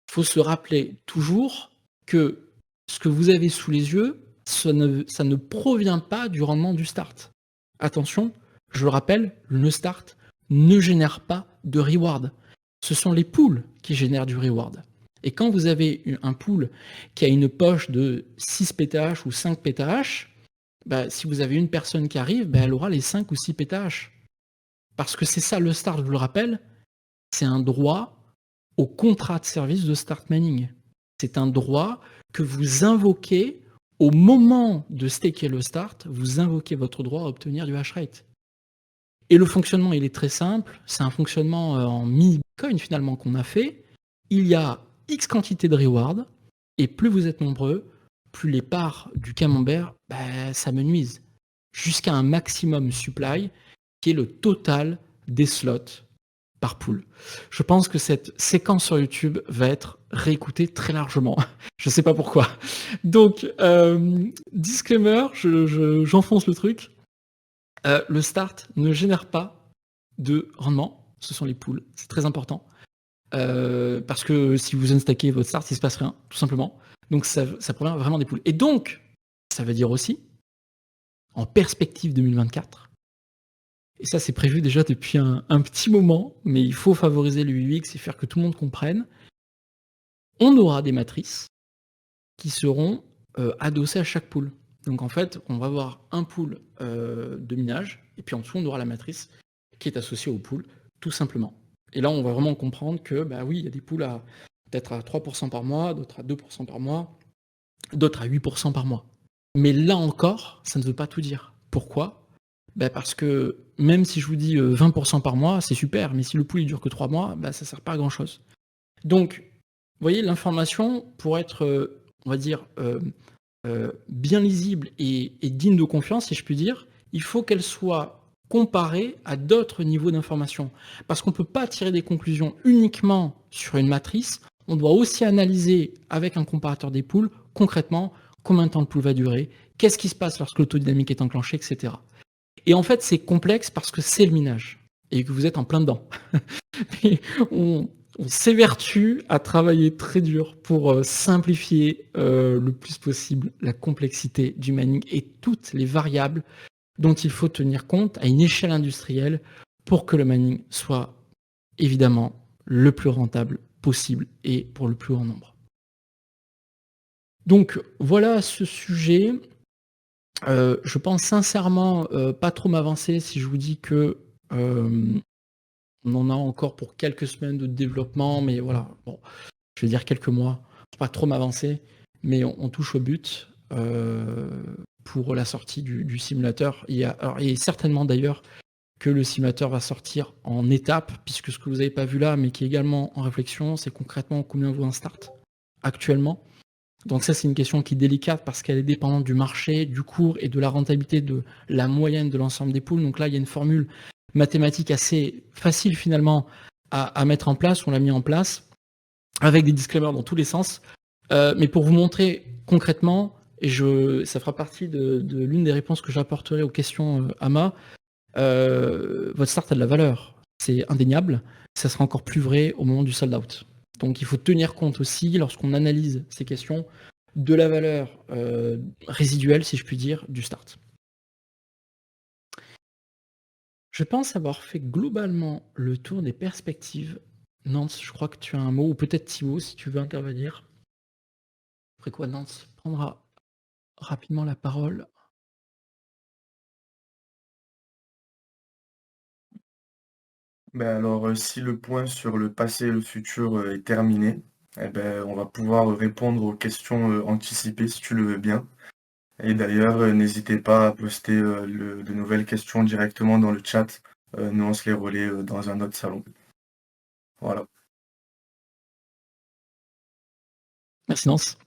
il faut se rappeler toujours que ce que vous avez sous les yeux, ça ne provient pas du rendement du start. Attention, je le rappelle, le start ne génère pas de reward. Ce sont les pools qui génèrent du reward. Et quand vous avez un pool qui a une poche de 6 PTH ou 5 PTH, bah, si vous avez une personne qui arrive, bah, elle aura les 5 ou 6 PTH. Parce que c'est ça le start, je vous le rappelle, c'est un droit au contrat de service de start mining. C'est un droit que vous invoquez au moment de staker le start, vous invoquez votre droit à obtenir du hash rate. Et le fonctionnement, il est très simple. C'est un fonctionnement en mini-bitcoin finalement qu'on a fait. Il y a X quantité de reward, et plus vous êtes nombreux, plus les parts du camembert, bah, ça me nuise. Jusqu'à un maximum supply, qui est le total des slots par pool. Je pense que cette séquence sur YouTube va être réécoutée très largement. Je ne sais pas pourquoi. Donc, disclaimer, j'enfonce le truc. Le start ne génère pas de rendement. Ce sont les pools. C'est très important. Parce que si vous unstackez votre start, il ne se passe rien, tout simplement. Donc, ça provient vraiment des pools. Et donc, ça veut dire aussi, en perspective 2024, et ça, c'est prévu déjà depuis un petit moment, mais il faut favoriser le UX et faire que tout le monde comprenne. On aura des matrices qui seront adossées à chaque pool. Donc en fait, on va avoir un pool de minage, et puis en dessous, on aura la matrice qui est associée au pool, tout simplement. Et là, on va vraiment comprendre que, bah oui, il y a des pools peut-être à 3% par mois, d'autres à 2% par mois, d'autres à 8% par mois. Mais là encore, ça ne veut pas tout dire. Pourquoi ? Bah parce que même si je vous dis 20% par mois, c'est super, mais si le pool il dure que 3 mois, bah ça ne sert pas à grand chose. Donc, vous voyez, l'information, pour être, on va dire, bien lisible et digne de confiance, si je puis dire, il faut qu'elle soit comparée à d'autres niveaux d'information. Parce qu'on ne peut pas tirer des conclusions uniquement sur une matrice, on doit aussi analyser avec un comparateur des pools, concrètement, combien de temps le pool va durer, qu'est-ce qui se passe lorsque l'autodynamique est enclenchée, etc. Et en fait, c'est complexe parce que c'est le minage et que vous êtes en plein dedans. Et on s'évertue à travailler très dur pour simplifier le plus possible la complexité du mining et toutes les variables dont il faut tenir compte à une échelle industrielle pour que le mining soit évidemment le plus rentable possible et pour le plus grand nombre. Donc voilà ce sujet. Je pense sincèrement pas trop m'avancer si je vous dis que on en a encore pour quelques semaines de développement, mais voilà, bon, je vais dire quelques mois, pas trop m'avancer, mais on touche au but pour la sortie du simulateur. Il y a certainement d'ailleurs que le simulateur va sortir en étapes, puisque ce que vous n'avez pas vu là, mais qui est également en réflexion, c'est concrètement combien vaut un start actuellement. Donc ça, c'est une question qui est délicate parce qu'elle est dépendante du marché, du cours et de la rentabilité de la moyenne de l'ensemble des pools. Donc là, il y a une formule mathématique assez facile finalement à mettre en place. On l'a mis en place avec des disclaimers dans tous les sens. Mais pour vous montrer concrètement, et ça fera partie de l'une des réponses que j'apporterai aux questions AMA, votre start a de la valeur. C'est indéniable. Ça sera encore plus vrai au moment du sold out. Donc il faut tenir compte aussi, lorsqu'on analyse ces questions, de la valeur résiduelle, si je puis dire, du start. Je pense avoir fait globalement le tour des perspectives. Nance, je crois que tu as un mot, ou peut-être Thibaut, si tu veux intervenir. Après quoi, Nance prendra rapidement la parole. Ben alors, si le point sur le passé et le futur est terminé, eh ben, on va pouvoir répondre aux questions anticipées si tu le veux bien. Et d'ailleurs, n'hésitez pas à poster de nouvelles questions directement dans le chat. Nous, on se les relaie dans un autre salon. Voilà. Merci Nance.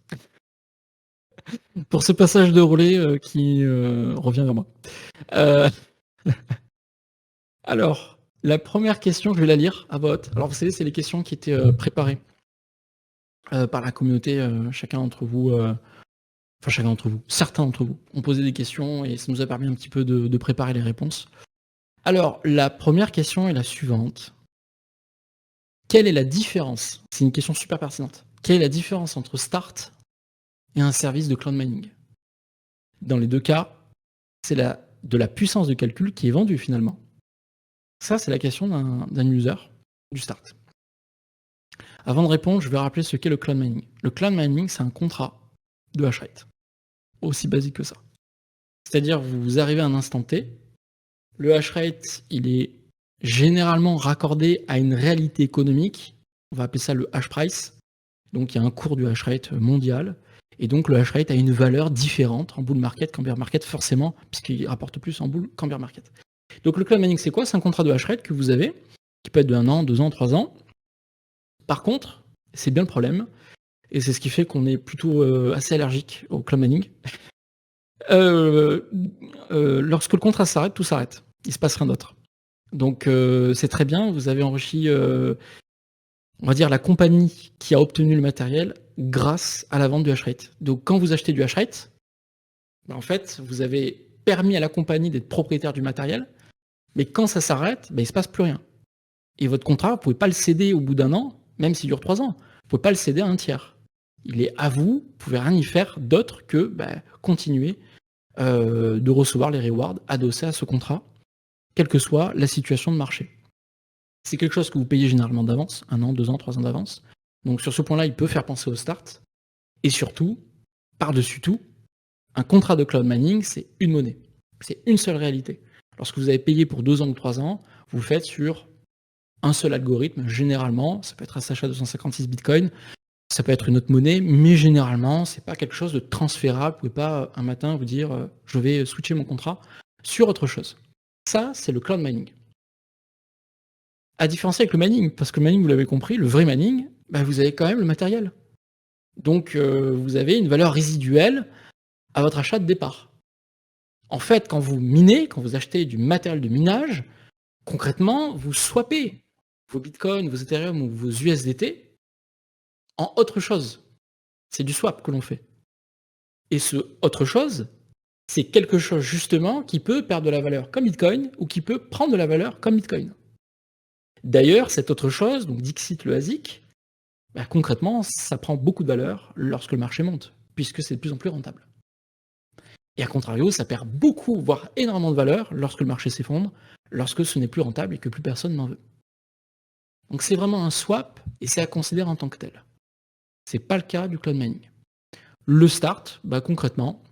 Pour ce passage de relais qui revient vers moi. Alors, la première question, je vais la lire à vote. Alors, vous savez, c'est les questions qui étaient préparées par la communauté. Chacun d'entre vous, certains d'entre vous ont posé des questions et ça nous a permis un petit peu de préparer les réponses. Alors, la première question est la suivante. quelle est la différence? C'est une question super pertinente. Quelle est la différence entre Start et un service de cloud mining? Dans les deux cas, c'est de la puissance de calcul qui est vendue finalement. Ça, c'est la question d'un user du Start. Avant de répondre, je vais rappeler ce qu'est le cloud mining. Le cloud mining, c'est un contrat de hash rate. Aussi basique que ça. C'est-à-dire, vous arrivez à un instant T, le hash rate, il est généralement raccordé à une réalité économique. On va appeler ça le hash price. Donc, il y a un cours du hash rate mondial. Et donc, le hash rate a une valeur différente en bull market qu'en bear market, forcément, puisqu'il rapporte plus en bull qu'en bear market. Donc, le cloud mining, c'est quoi? C'est un contrat de hash rate que vous avez, qui peut être de 1 an, 2 ans, 3 ans. Par contre, c'est bien le problème, et c'est ce qui fait qu'on est plutôt assez allergique au cloud mining. Lorsque le contrat s'arrête, tout s'arrête. Il se passe rien d'autre. Donc c'est très bien, vous avez enrichi, on va dire, la compagnie qui a obtenu le matériel grâce à la vente du hash rate. Donc quand vous achetez du hash rate, en fait, vous avez permis à la compagnie d'être propriétaire du matériel, mais quand ça s'arrête, il ne se passe plus rien. Et votre contrat, vous ne pouvez pas le céder au bout d'un an, même s'il dure 3 ans. Vous ne pouvez pas le céder à un tiers. Il est à vous ne pouvez rien y faire d'autre que continuer de recevoir les rewards adossés à ce contrat, quelle que soit la situation de marché. C'est quelque chose que vous payez généralement d'avance, 1 an, 2 ans, 3 ans d'avance. Donc sur ce point-là, il peut faire penser au start. Et surtout, par-dessus tout, un contrat de cloud mining, c'est une monnaie. C'est une seule réalité. Lorsque vous avez payé pour 2 ans ou 3 ans, vous le faites sur un seul algorithme, généralement. Ça peut être SHA-256 Bitcoin, ça peut être une autre monnaie, mais généralement, c'est pas quelque chose de transférable. Vous pouvez pas un matin vous dire je vais switcher mon contrat sur autre chose. Ça, c'est le cloud mining. À différencier avec le mining, parce que le mining, vous l'avez compris, le vrai mining, vous avez quand même le matériel. Donc vous avez une valeur résiduelle à votre achat de départ. En fait, quand vous minez, quand vous achetez du matériel de minage, concrètement, vous swappez vos bitcoins, vos Ethereum ou vos USDT en autre chose. C'est du swap que l'on fait. Et ce autre chose, c'est quelque chose justement qui peut perdre de la valeur comme Bitcoin ou qui peut prendre de la valeur comme Bitcoin. D'ailleurs, cette autre chose, donc Dixit le ASIC, concrètement, ça prend beaucoup de valeur lorsque le marché monte, puisque c'est de plus en plus rentable. Et à contrario, ça perd beaucoup, voire énormément de valeur lorsque le marché s'effondre, lorsque ce n'est plus rentable et que plus personne n'en veut. Donc c'est vraiment un swap et c'est à considérer en tant que tel. C'est pas le cas du cloud mining. Le start, concrètement,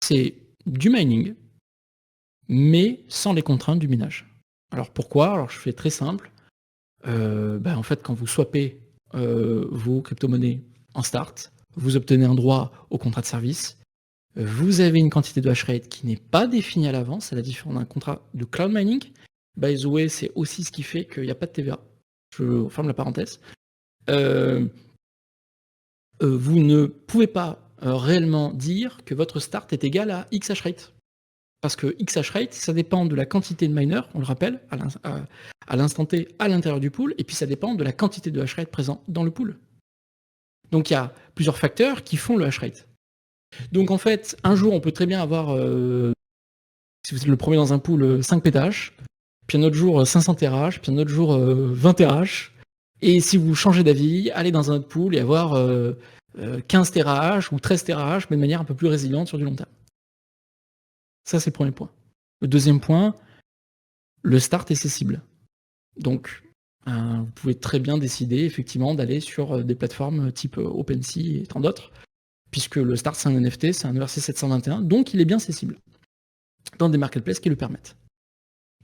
c'est du mining, mais sans les contraintes du minage. Alors pourquoi? Alors je fais très simple. En fait, quand vous swappez vos crypto-monnaies en start, vous obtenez un droit au contrat de service. Vous avez une quantité de hash rate qui n'est pas définie à l'avance, c'est la différence d'un contrat de cloud mining. By the way, c'est aussi ce qui fait qu'il n'y a pas de TVA. Je ferme la parenthèse. Vous ne pouvez pas réellement dire que votre start est égal à X hash rate. Parce que X hash rate, ça dépend de la quantité de miners, on le rappelle, à l'instant T à l'intérieur du pool, et puis ça dépend de la quantité de hash rate présent dans le pool. Donc il y a plusieurs facteurs qui font le hash rate. Donc en fait, un jour, on peut très bien avoir, si vous êtes le premier dans un pool, 5 pétahash, puis un autre jour 500 TH, puis un autre jour 20 TH, et si vous changez d'avis, allez dans un autre pool et avoir 15 TH ou 13 TH, mais de manière un peu plus résiliente sur du long terme. Ça, c'est le premier point. Le deuxième point, le start est cessible. Donc, vous pouvez très bien décider effectivement d'aller sur des plateformes type OpenSea et tant d'autres, puisque le start, c'est un NFT, c'est un ERC721, donc il est bien cessible dans des marketplaces qui le permettent.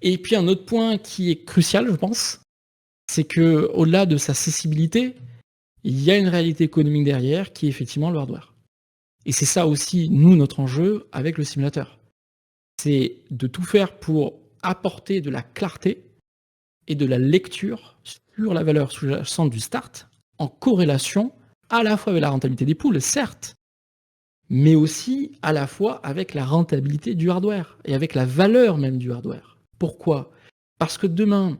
Et puis un autre point qui est crucial, je pense, c'est que au-delà de sa cessibilité, il y a une réalité économique derrière qui est effectivement le hardware. Et c'est ça aussi, nous, notre enjeu avec le simulateur. C'est de tout faire pour apporter de la clarté et de la lecture sur la valeur sous-jacente du start en corrélation à la fois avec la rentabilité des pools, certes, mais aussi à la fois avec la rentabilité du hardware et avec la valeur même du hardware. Pourquoi? Parce que demain,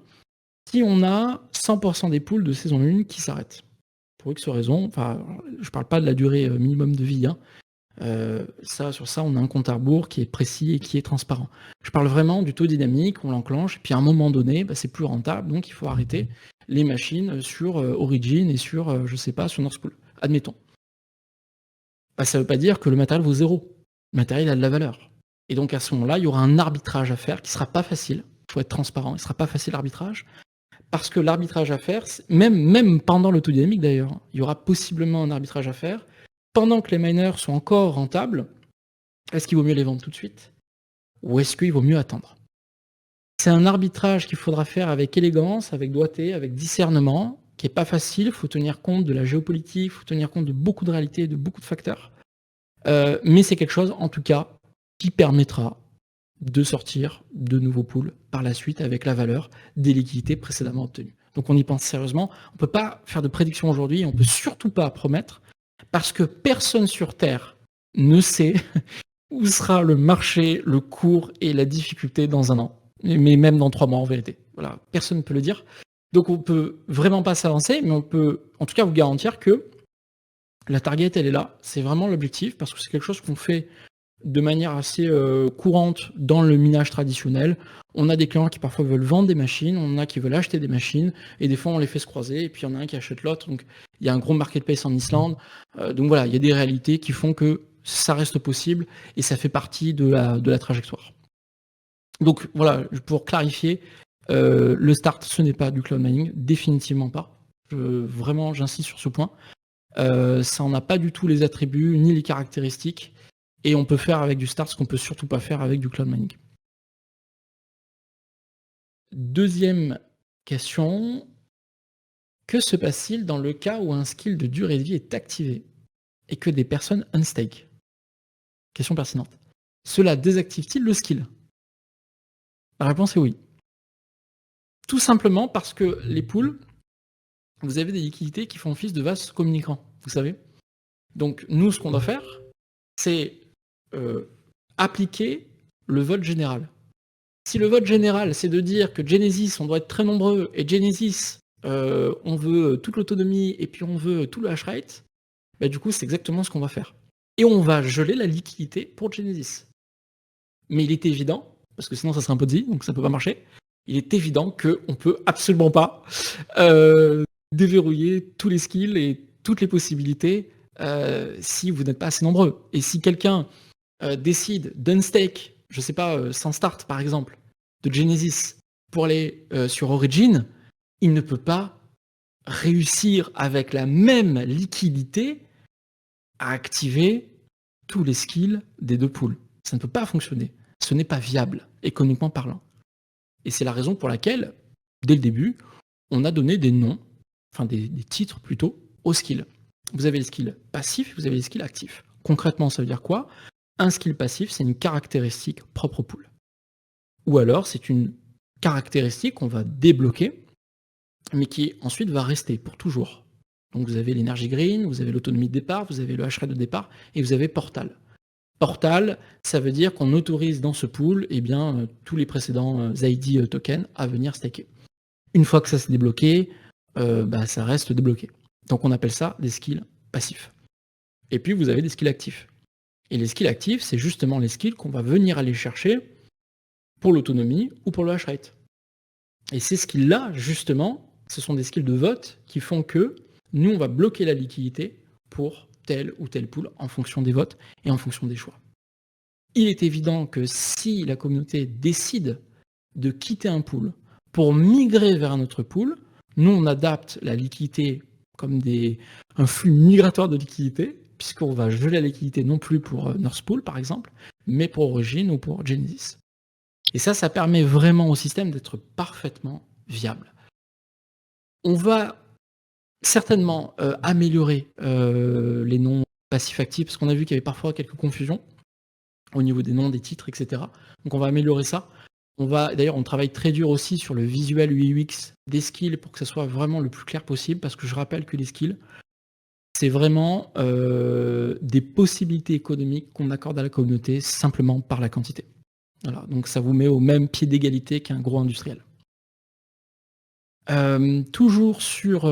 si on a 100% des pools de saison 1 qui s'arrêtent, pour X raison, enfin, je ne parle pas de la durée minimum de vie, Sur ça, on a un compte à rebours qui est précis et qui est transparent. Je parle vraiment du taux dynamique, on l'enclenche, et puis à un moment donné, c'est plus rentable, donc il faut arrêter les machines sur Origin et sur, je sais pas, sur North Pool. Admettons. Ça ne veut pas dire que le matériel vaut 0. Le matériel a de la valeur. Et donc à ce moment-là, il y aura un arbitrage à faire qui ne sera pas facile. Il faut être transparent, il ne sera pas facile l'arbitrage. Parce que l'arbitrage à faire, même pendant le taux dynamique d'ailleurs, il y aura possiblement un arbitrage à faire. Pendant que les miners sont encore rentables, est-ce qu'il vaut mieux les vendre tout de suite? Ou est-ce qu'il vaut mieux attendre? C'est un arbitrage qu'il faudra faire avec élégance, avec doigté, avec discernement, qui n'est pas facile. Il faut tenir compte de la géopolitique, il faut tenir compte de beaucoup de réalités, de beaucoup de facteurs. Mais c'est quelque chose, en tout cas, qui permettra de sortir de nouveaux pools par la suite avec la valeur des liquidités précédemment obtenues. Donc on y pense sérieusement. On ne peut pas faire de prédiction aujourd'hui et on ne peut surtout pas promettre parce que personne sur Terre ne sait où sera le marché, le cours et la difficulté dans un an. Mais même dans 3 mois en vérité. Voilà, personne ne peut le dire. Donc on ne peut vraiment pas s'avancer, mais on peut en tout cas vous garantir que la target, elle est là. C'est vraiment l'objectif parce que c'est quelque chose qu'on fait de manière assez courante dans le minage traditionnel. On a des clients qui parfois veulent vendre des machines, on en a qui veulent acheter des machines, et des fois on les fait se croiser, et puis il y en a un qui achète l'autre. Donc il y a un gros marketplace en Islande. Donc voilà, il y a des réalités qui font que ça reste possible, et ça fait partie de la trajectoire. Donc voilà, pour clarifier, le start, ce n'est pas du cloud mining, définitivement pas. Vraiment, j'insiste sur ce point. Ça n'en a pas du tout les attributs, ni les caractéristiques. Et on peut faire avec du start ce qu'on peut surtout pas faire avec du cloud mining. Deuxième question. Que se passe-t-il dans le cas où un skill de durée de vie est activé et que des personnes unstake? Question pertinente. Cela désactive-t-il le skill? La réponse est oui. Tout simplement parce que les pools, vous avez des liquidités qui font office de vases communicants, vous savez. Donc nous, ce qu'on doit faire, c'est appliquer le vote général. Si le vote général, c'est de dire que Genesis, on doit être très nombreux, et Genesis, on veut toute l'autonomie, et puis on veut tout le hash rate, du coup, c'est exactement ce qu'on va faire. Et on va geler la liquidité pour Genesis. Mais il est évident, parce que sinon ça serait un Ponzi, donc ça ne peut pas marcher, il est évident qu'on ne peut absolument pas déverrouiller tous les skills et toutes les possibilités si vous n'êtes pas assez nombreux. Et si quelqu'un décide d'unstake, je sais pas, sans start par exemple, de Genesis pour aller sur Origin, il ne peut pas réussir avec la même liquidité à activer tous les skills des deux pools. Ça ne peut pas fonctionner. Ce n'est pas viable, économiquement parlant. Et c'est la raison pour laquelle, dès le début, on a donné des noms, enfin des titres plutôt, aux skills. Vous avez les skills passifs, vous avez les skills actifs. Concrètement, ça veut dire quoi? Un skill passif, c'est une caractéristique propre au pool. Ou alors, c'est une caractéristique qu'on va débloquer, mais qui ensuite va rester pour toujours. Donc vous avez l'énergie green, vous avez l'autonomie de départ, vous avez le hash rate de départ, et vous avez portal. Portal, ça veut dire qu'on autorise dans ce pool tous les précédents ZID tokens à venir staker. Une fois que ça s'est débloqué, ça reste débloqué. Donc on appelle ça des skills passifs. Et puis vous avez des skills actifs. Et les skills actifs, c'est justement les skills qu'on va venir aller chercher pour l'autonomie ou pour le hash rate. Et ces skills-là, justement, ce sont des skills de vote qui font que nous, on va bloquer la liquidité pour tel ou tel pool en fonction des votes et en fonction des choix. Il est évident que si la communauté décide de quitter un pool pour migrer vers un autre pool, nous, on adapte la liquidité comme un flux migratoire de liquidité, puisqu'on va geler la liquidité non plus pour North Pool, par exemple, mais pour Origin ou pour Genesis. Et ça permet vraiment au système d'être parfaitement viable. On va certainement améliorer les noms passifs actifs, parce qu'on a vu qu'il y avait parfois quelques confusions au niveau des noms, des titres, etc. Donc on va améliorer ça. D'ailleurs, on travaille très dur aussi sur le visuel UX des skills pour que ça soit vraiment le plus clair possible, parce que je rappelle que les skills, c'est vraiment des possibilités économiques qu'on accorde à la communauté simplement par la quantité. Voilà, donc ça vous met au même pied d'égalité qu'un gros industriel. Toujours sur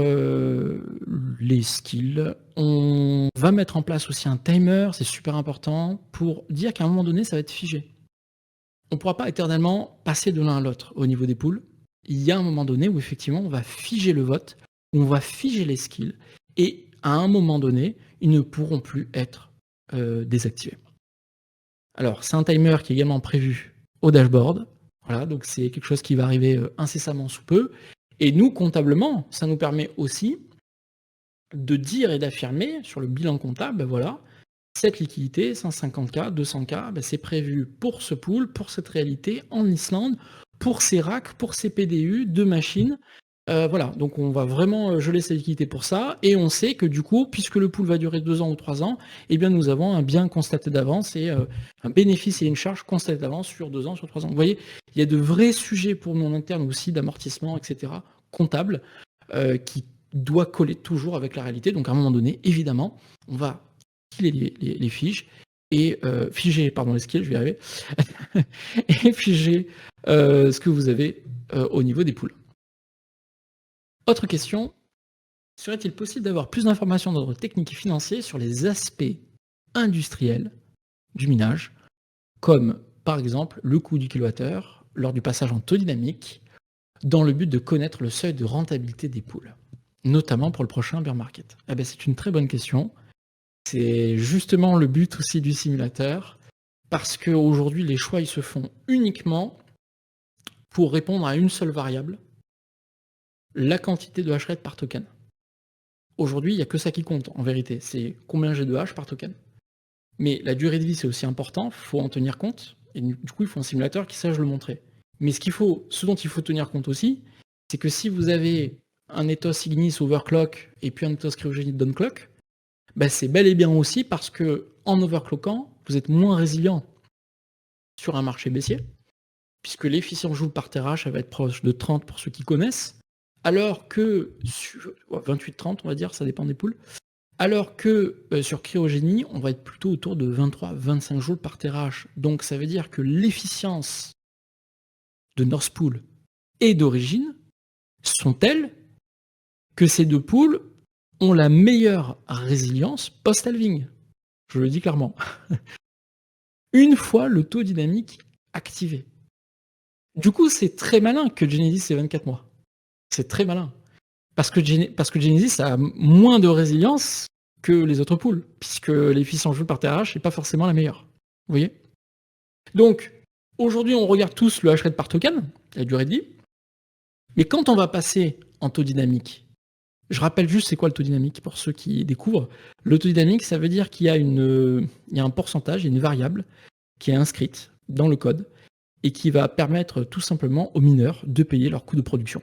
les skills, on va mettre en place aussi un timer, c'est super important, pour dire qu'à un moment donné, ça va être figé. On ne pourra pas éternellement passer de l'un à l'autre au niveau des poules. Il y a un moment donné où effectivement, on va figer le vote, où on va figer les skills, et à un moment donné, ils ne pourront plus être désactivés. Alors, c'est un timer qui est également prévu au dashboard. Voilà, donc c'est quelque chose qui va arriver incessamment sous peu. Et nous, comptablement, ça nous permet aussi de dire et d'affirmer sur le bilan comptable, ben voilà, cette liquidité, 150K, 200K, ben c'est prévu pour ce pool, pour cette réalité, en Islande, pour ces racks, pour ces PDU, de machines. Voilà, donc on va vraiment geler ces liquidités pour ça, et on sait que du coup, puisque le pool va durer 2 ans ou 3 ans, eh bien nous avons un bien constaté d'avance et un bénéfice et une charge constatée d'avance sur 2 ans, sur 3 ans. Vous voyez, il y a de vrais sujets pour nous en interne aussi d'amortissement, etc., comptable, qui doit coller toujours avec la réalité. Donc à un moment donné, évidemment, on va filer les fiches et figer, pardon, les skills, je vais y arriver, et figer ce que vous avez au niveau des pools. Autre question, serait-il possible d'avoir plus d'informations d'ordre technique et financier sur les aspects industriels du minage, comme par exemple le coût du kilowattheure lors du passage en taux dynamique, dans le but de connaître le seuil de rentabilité des pools, notamment pour le prochain bear market? Eh bien, c'est une très bonne question. C'est justement le but aussi du simulateur, parce qu'aujourd'hui, les choix ils se font uniquement pour répondre à une seule variable, la quantité de hash rate par token. Aujourd'hui, il n'y a que ça qui compte, en vérité. C'est combien j'ai de hash par token. Mais la durée de vie, c'est aussi important, il faut en tenir compte. Et du coup, il faut un simulateur qui sache le montrer. Mais ce dont il faut tenir compte aussi, c'est que si vous avez un ethos Ignis overclock et puis un ethos cryogénique downclock, bah c'est bel et bien aussi parce que en overclockant, vous êtes moins résilient sur un marché baissier, puisque l'efficience joule par terahash, elle va être proche de 30 pour ceux qui connaissent, alors que 28-30, on va dire, ça dépend des poules, alors que sur cryogénie, on va être plutôt autour de 23-25 joules par terahash. Donc ça veut dire que l'efficience de North Pool et d'origine sont telles que ces deux pools ont la meilleure résilience post-halving. Je le dis clairement. Une fois le taux dynamique activé. Du coup, c'est très malin que Genesis ait 24 mois. C'est très malin. Parce que Genesis a moins de résilience que les autres pools, puisque l'efficience joule par terahash n'est pas forcément la meilleure. Vous voyez? Donc, aujourd'hui, on regarde tous le hash rate par token, la durée de vie. Mais quand on va passer en taux dynamique, je rappelle juste c'est quoi le taux dynamique pour ceux qui découvrent. Le taux dynamique, ça veut dire qu'il y a un pourcentage, une variable qui est inscrite dans le code et qui va permettre tout simplement aux mineurs de payer leur coût de production.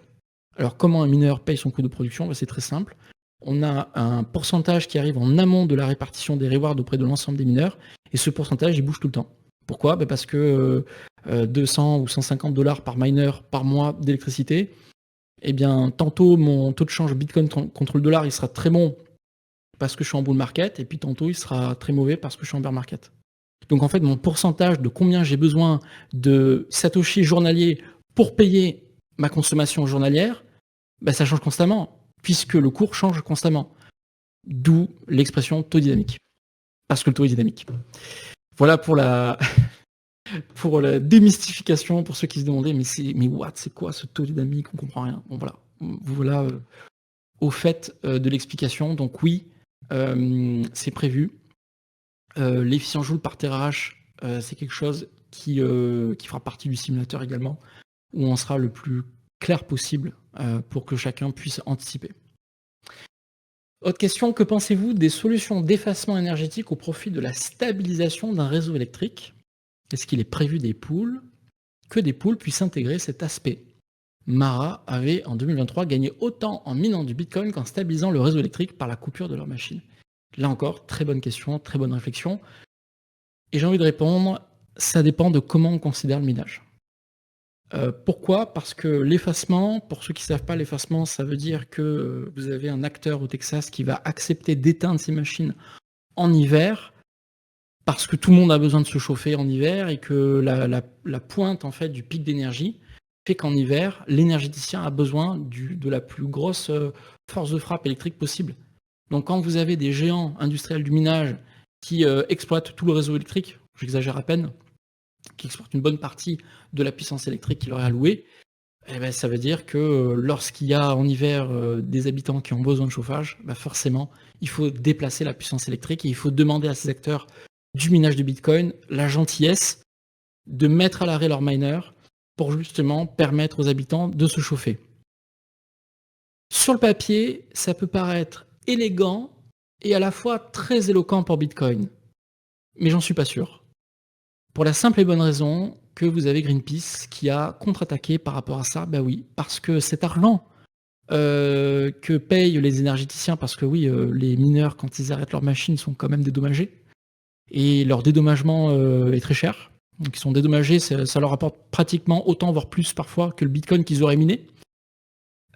Alors comment un mineur paye son coût de production? C'est très simple. On a un pourcentage qui arrive en amont de la répartition des rewards auprès de l'ensemble des mineurs, et ce pourcentage, il bouge tout le temps. Pourquoi? Parce que 200 ou 150 $ par miner par mois d'électricité, eh bien, tantôt mon taux de change Bitcoin contre le dollar, il sera très bon parce que je suis en bull market, et puis tantôt il sera très mauvais parce que je suis en bear market. Donc en fait, mon pourcentage de combien j'ai besoin de Satoshi journalier pour payer ma consommation journalière, ça change constamment, puisque le cours change constamment. D'où l'expression taux dynamique. Parce que le taux est dynamique. Voilà pour la démystification, pour ceux qui se demandaient, mais what, c'est quoi ce taux dynamique? On comprend rien. Bon voilà. Voilà au fait de l'explication. Donc oui, c'est prévu. L'efficience joule par terahash, c'est quelque chose qui fera partie du simulateur également, où on sera le plus clair possible pour que chacun puisse anticiper. Autre question, que pensez-vous des solutions d'effacement énergétique au profit de la stabilisation d'un réseau électrique? Est-ce qu'il est prévu que des pools puissent intégrer cet aspect? Mara avait en 2023 gagné autant en minant du Bitcoin qu'en stabilisant le réseau électrique par la coupure de leur machine. Là encore, très bonne question, très bonne réflexion. Et j'ai envie de répondre, ça dépend de comment on considère le minage. Pourquoi? Parce que l'effacement, pour ceux qui ne savent pas, l'effacement, ça veut dire que vous avez un acteur au Texas qui va accepter d'éteindre ses machines en hiver, parce que tout le monde a besoin de se chauffer en hiver et que la pointe en fait du pic d'énergie fait qu'en hiver, l'énergéticien a besoin de la plus grosse force de frappe électrique possible. Donc quand vous avez des géants industriels du minage qui exploitent tout le réseau électrique, j'exagère à peine, qui exploitent une bonne partie de la puissance électrique qui leur est allouée, eh ben, ça veut dire que lorsqu'il y a en hiver des habitants qui ont besoin de chauffage, bah forcément, il faut déplacer la puissance électrique et il faut demander à ces acteurs du minage de Bitcoin la gentillesse de mettre à l'arrêt leurs miners pour justement permettre aux habitants de se chauffer. Sur le papier, ça peut paraître élégant et à la fois très éloquent pour Bitcoin. Mais j'en suis pas sûr. Pour la simple et bonne raison que vous avez Greenpeace qui a contre-attaqué par rapport à ça. Bah oui, parce que cet argent que payent les énergéticiens, parce que oui, les mineurs, quand ils arrêtent leurs machines, sont quand même dédommagés. Et leur dédommagement est très cher. Donc ils sont dédommagés, ça leur apporte pratiquement autant, voire plus parfois, que le Bitcoin qu'ils auraient miné.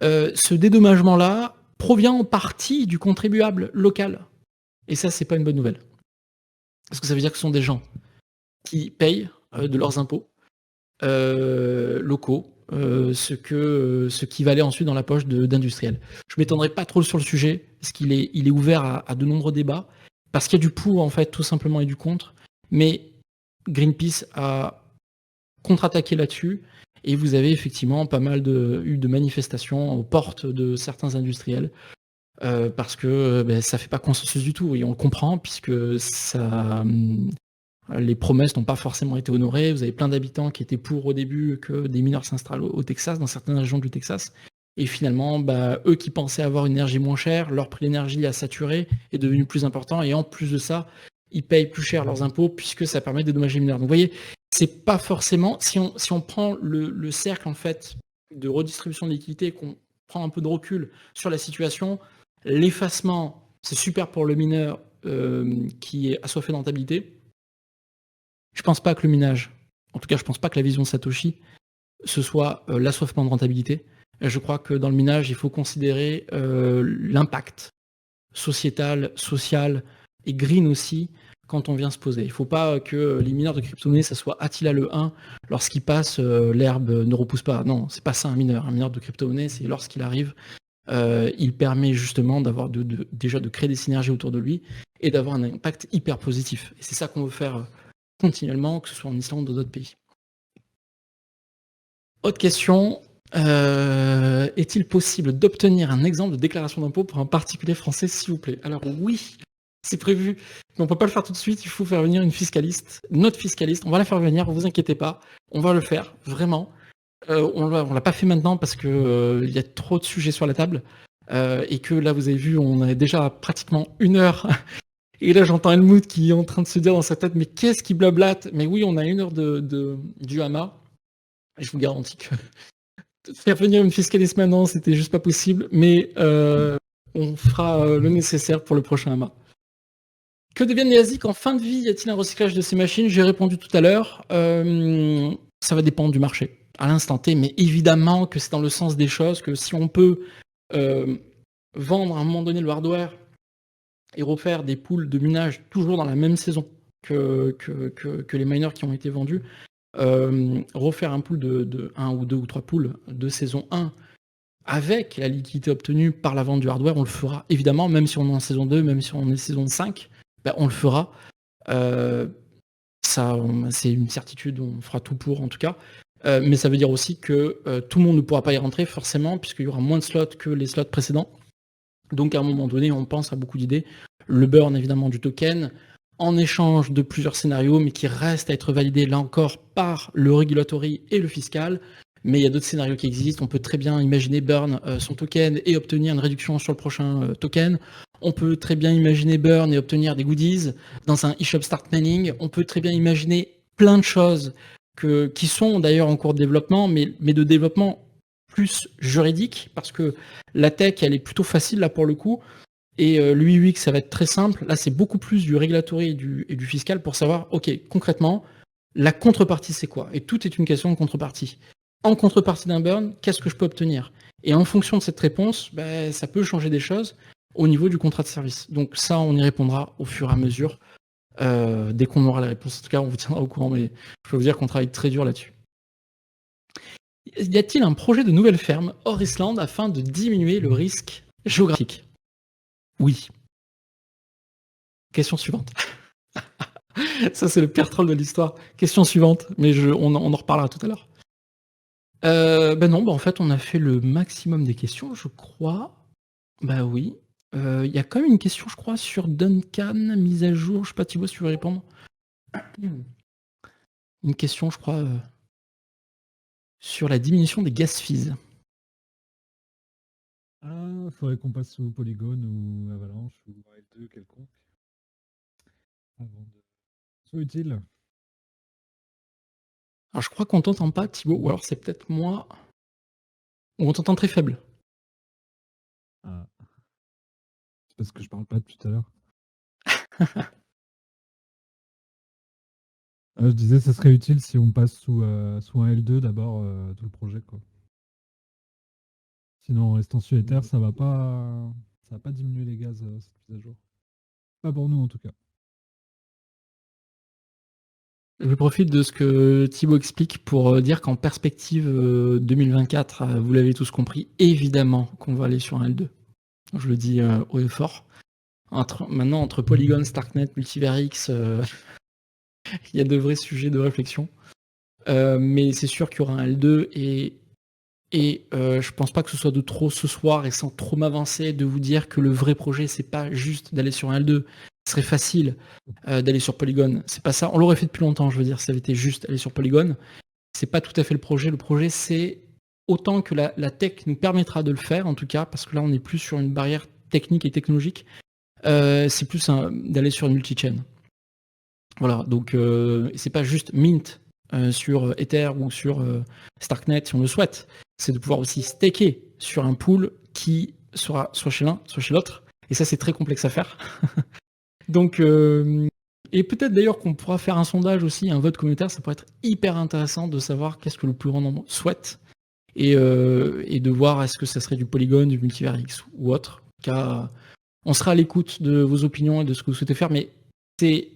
Ce dédommagement-là provient en partie du contribuable local. Et ça, c'est pas une bonne nouvelle. Parce que ça veut dire que ce sont des gens qui payent de leurs impôts locaux, ce qui va aller ensuite dans la poche d'industriels. Je ne m'étendrai pas trop sur le sujet, parce qu'il est ouvert à de nombreux débats, parce qu'il y a du pour, en fait, tout simplement, et du contre. Mais Greenpeace a contre-attaqué là-dessus, et vous avez effectivement pas mal eu de manifestations aux portes de certains industriels, parce que ça ne fait pas consensus du tout, et on le comprend, puisque les promesses n'ont pas forcément été honorées. Vous avez plein d'habitants qui étaient pour au début que des mineurs s'installent au Texas, dans certaines régions du Texas. Et finalement, eux qui pensaient avoir une énergie moins chère, leur prix d'énergie a saturé, est devenu plus important. Et en plus de ça, ils payent plus cher leurs impôts puisque ça permet de dédommager les mineurs. Donc vous voyez, c'est pas forcément... Si on prend le cercle en fait de redistribution de liquidités, qu'on prend un peu de recul sur la situation, l'effacement, c'est super pour le mineur qui est assoiffé de rentabilité. Je pense pas que le minage, en tout cas je pense pas que la vision de Satoshi, ce soit l'assoiffement de rentabilité. Je crois que dans le minage, il faut considérer l'impact sociétal, social et green aussi quand on vient se poser. Il ne faut pas que les mineurs de crypto-monnaies, ça soit Attila le 1, lorsqu'il passe, l'herbe ne repousse pas. Non, c'est pas ça un mineur. Un mineur de crypto-monnaie, c'est lorsqu'il arrive, il permet justement d'avoir déjà de créer des synergies autour de lui et d'avoir un impact hyper positif. Et c'est ça qu'on veut faire continuellement, que ce soit en Islande ou dans d'autres pays. Autre question, est-il possible d'obtenir un exemple de déclaration d'impôt pour un particulier français, s'il vous plaît? Alors oui, c'est prévu, mais on ne peut pas le faire tout de suite, il faut faire venir une fiscaliste, notre fiscaliste, on va la faire venir, ne vous inquiétez pas, on va le faire, vraiment. On ne l'a pas fait maintenant parce qu'il y a trop de sujets sur la table, et que là, vous avez vu, on est déjà pratiquement 1 heure. Et là, j'entends Helmut qui est en train de se dire dans sa tête, mais qu'est-ce qui blablate? Mais oui, on a 1 heure du hama. Je vous garantis que faire venir une fiscaliste maintenant, c'était juste pas possible. Mais on fera le nécessaire pour le prochain hama. Que deviennent les ASIC en fin de vie? Y a-t-il un recyclage de ces machines? J'ai répondu tout à l'heure. Ça va dépendre du marché à l'instant T, mais évidemment que c'est dans le sens des choses, que si on peut vendre à un moment donné le hardware et refaire des pools de minage toujours dans la même saison que les miners qui ont été vendus, refaire un pool de 1 ou 2 ou 3 pools de saison 1 avec la liquidité obtenue par la vente du hardware, on le fera évidemment, même si on est en saison 2, même si on est saison 5, on le fera. Ça, c'est une certitude, on fera tout pour en tout cas. Mais ça veut dire aussi que tout le monde ne pourra pas y rentrer forcément, puisqu'il y aura moins de slots que les slots précédents. Donc à un moment donné, on pense à beaucoup d'idées. Le burn évidemment du token, en échange de plusieurs scénarios, mais qui restent à être validés là encore par le regulatory et le fiscal. Mais il y a d'autres scénarios qui existent. On peut très bien imaginer burn son token et obtenir une réduction sur le prochain token. On peut très bien imaginer burn et obtenir des goodies dans un eShop Start Mining. On peut très bien imaginer plein de choses qui sont d'ailleurs en cours de développement, mais de développement plus juridique, parce que la tech, elle est plutôt facile là pour le coup, et l'UX, ça va être très simple. Là, c'est beaucoup plus du regulatory et du fiscal pour savoir, ok, concrètement, la contrepartie, c'est quoi? Et tout est une question de contrepartie. En contrepartie d'un burn, qu'est-ce que je peux obtenir? Et en fonction de cette réponse, ça peut changer des choses au niveau du contrat de service. Donc ça, on y répondra au fur et à mesure, dès qu'on aura la réponse. En tout cas, on vous tiendra au courant, mais je peux vous dire qu'on travaille très dur là-dessus. Y a-t-il un projet de nouvelle ferme hors Islande afin de diminuer le risque géographique? Oui. Question suivante. Ça, c'est le pire troll de l'histoire. Question suivante, mais on en reparlera tout à l'heure. Non, en fait, on a fait le maximum des questions, je crois. Bah oui. Il y a quand même une question, je crois, sur Duncan, mise à jour. Je sais pas, Thibaut, si tu veux répondre. Une question, je crois, sur la diminution des gaz fees. Ah, faudrait qu'on passe sous Polygon ou Avalanche ou L2 quelconque. Avant de... Soit utile. Alors, je crois qu'on t'entend pas, Thibaut, ou alors c'est peut-être moi. Ou on t'entend très faible. Ah. C'est parce que je parle pas depuis tout à l'heure. Je disais, ça serait utile si on passe sous un L2 d'abord, tout le projet, quoi. Sinon, en restant sur Ether, ça va pas diminuer les gaz, cette mise à jour. Pas pour nous, en tout cas. Je profite de ce que Thibaut explique pour dire qu'en perspective 2024, vous l'avez tous compris, évidemment qu'on va aller sur un L2. Je le dis haut et fort. Maintenant, entre Polygon, Starknet, Multiverix, il y a de vrais sujets de réflexion. Mais c'est sûr qu'il y aura un L2 et je pense pas que ce soit de trop ce soir et sans trop m'avancer de vous dire que le vrai projet, c'est pas juste d'aller sur un L2. Ce serait facile d'aller sur Polygon. C'est pas ça. On l'aurait fait depuis longtemps, je veux dire, si ça avait été juste aller sur Polygon. C'est pas tout à fait le projet. Le projet, c'est autant que la tech nous permettra de le faire, en tout cas, parce que là, on n'est plus sur une barrière technique et technologique. C'est plus d'aller sur une multi-chain. Voilà, donc c'est pas juste mint sur Ether ou sur Starknet si on le souhaite. C'est de pouvoir aussi staker sur un pool qui sera soit chez l'un, soit chez l'autre. Et ça, c'est très complexe à faire. Donc, et peut-être d'ailleurs qu'on pourra faire un sondage aussi, un vote communautaire. Ça pourrait être hyper intéressant de savoir qu'est-ce que le plus grand nombre souhaite et de voir est-ce que ça serait du Polygon, du Multiverix ou autre. Car on sera à l'écoute de vos opinions et de ce que vous souhaitez faire, mais c'est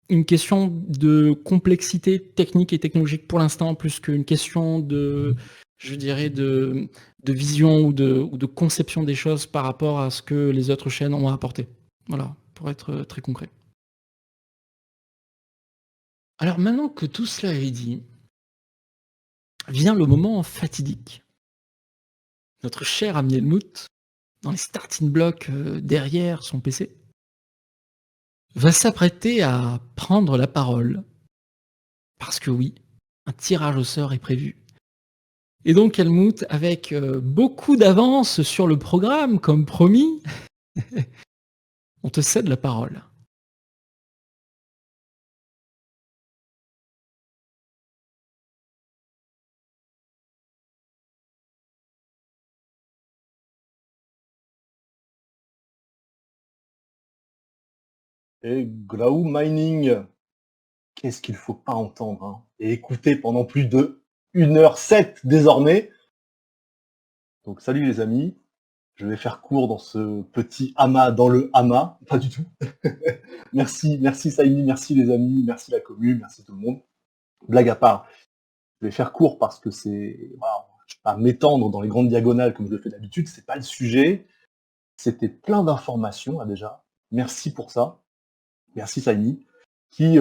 une question de complexité technique et technologique pour l'instant, plus qu'une question de, je dirais, de vision ou de conception des choses par rapport à ce que les autres chaînes ont à apporter. Voilà, pour être très concret. Alors maintenant que tout cela est dit, vient le moment fatidique. Notre cher ami Helmut, dans les starting blocks derrière son PC, va s'apprêter à prendre la parole. Parce que oui, un tirage au sort est prévu. Et donc Helmut, avec beaucoup d'avance sur le programme, comme promis, on te cède la parole. Et Graou Mining, qu'est-ce qu'il faut pas entendre hein, et écouter pendant plus de 1h07 désormais. Donc salut les amis, je vais faire court dans ce petit amas dans le amas, pas du tout. merci Saïmi, merci les amis, merci la commune, merci tout le monde. Blague à part, je vais faire court parce que c'est... Voilà, je ne vais pas m'étendre dans les grandes diagonales comme je le fais d'habitude, c'est pas le sujet. C'était plein d'informations là, déjà. Merci pour ça. Merci Saïmi, qui,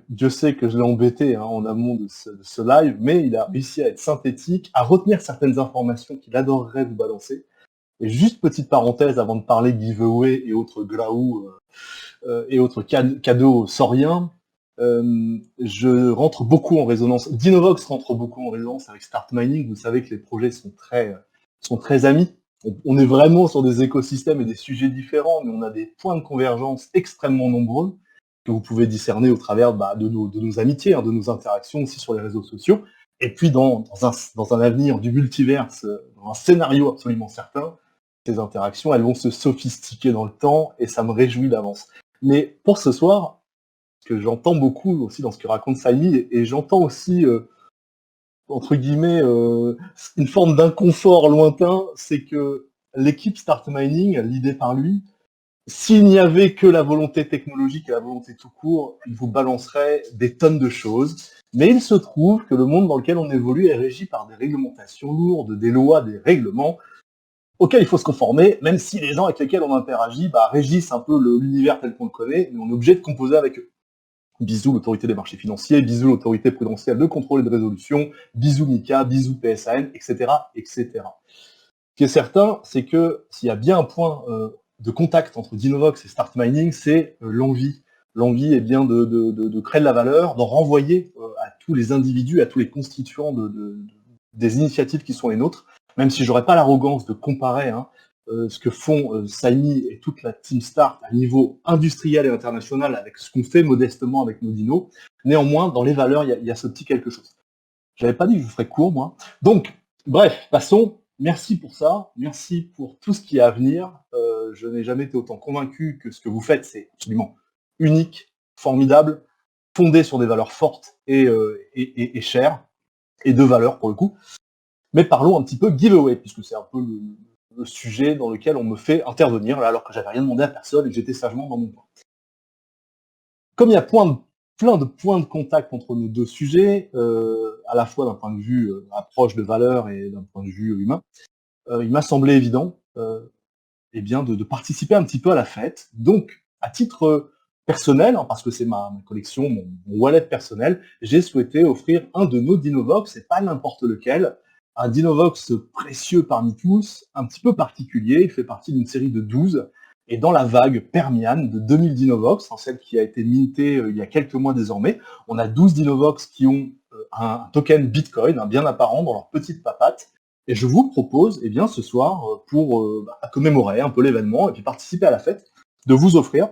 Dieu sait que je l'ai embêté hein, en amont de ce live, mais il a réussi à être synthétique, à retenir certaines informations qu'il adorerait vous balancer. Et juste petite parenthèse avant de parler giveaway et autres Graou et autres cadeaux sauriens, je rentre beaucoup en résonance. Dinovox rentre beaucoup en résonance avec Start Mining. Vous savez que les projets sont très amis. On est vraiment sur des écosystèmes et des sujets différents, mais on a des points de convergence extrêmement nombreux que vous pouvez discerner au travers de nos amitiés, hein, de nos interactions aussi sur les réseaux sociaux. Et puis dans un avenir du multiverse, dans un scénario absolument certain, ces interactions, elles vont se sophistiquer dans le temps et ça me réjouit d'avance. Mais pour ce soir, ce que j'entends beaucoup aussi dans ce que raconte Saïmi, et j'entends aussi entre guillemets, une forme d'inconfort lointain, c'est que l'équipe Start Mining, l'idée par lui, s'il n'y avait que la volonté technologique et la volonté tout court, il vous balancerait des tonnes de choses. Mais il se trouve que le monde dans lequel on évolue est régi par des réglementations lourdes, des lois, des règlements auxquels il faut se conformer, même si les gens avec lesquels on interagit régissent un peu l'univers tel qu'on le connaît, mais on est obligé de composer avec eux. Bisous l'autorité des marchés financiers, bisous l'autorité prudentielle de contrôle et de résolution, bisous MICA, bisous PSAN, etc., etc. Ce qui est certain, c'est que s'il y a bien un point de contact entre Dinovox et Start Mining, c'est l'envie. L'envie est bien de créer de la valeur, d'en renvoyer à tous les individus, à tous les constituants des initiatives qui sont les nôtres, même si j'aurais pas l'arrogance de comparer ce que font Saimi et toute la Team Start à niveau industriel et international avec ce qu'on fait modestement avec nos dinos. Néanmoins, dans les valeurs, il y a ce petit quelque chose. J'avais pas dit que je ferais court, moi. Donc, bref, passons. Merci pour ça. Merci pour tout ce qui est à venir. Je n'ai jamais été autant convaincu que ce que vous faites, c'est absolument unique, formidable, fondé sur des valeurs fortes et chères, et de valeurs pour le coup. Mais parlons un petit peu giveaway, puisque c'est un peu le sujet dans lequel on me fait intervenir, là, alors que j'avais rien demandé à personne et que j'étais sagement dans mon coin. Comme il y a plein de points de contact entre nos deux sujets, à la fois d'un point de vue approche de valeur et d'un point de vue humain, il m'a semblé évident de participer un petit peu à la fête. Donc, à titre personnel, parce que c'est ma collection, mon wallet personnel, j'ai souhaité offrir un de nos Dinovox, et pas n'importe lequel, un Dinovox précieux parmi tous, un petit peu particulier, il fait partie d'une série de 12, et dans la vague Permian de 2000 Dinovox, celle qui a été mintée il y a quelques mois désormais, on a 12 Dinovox qui ont un token Bitcoin, bien apparent dans leur petite papate, et je vous propose, ce soir, pour commémorer un peu l'événement et puis participer à la fête, de vous offrir,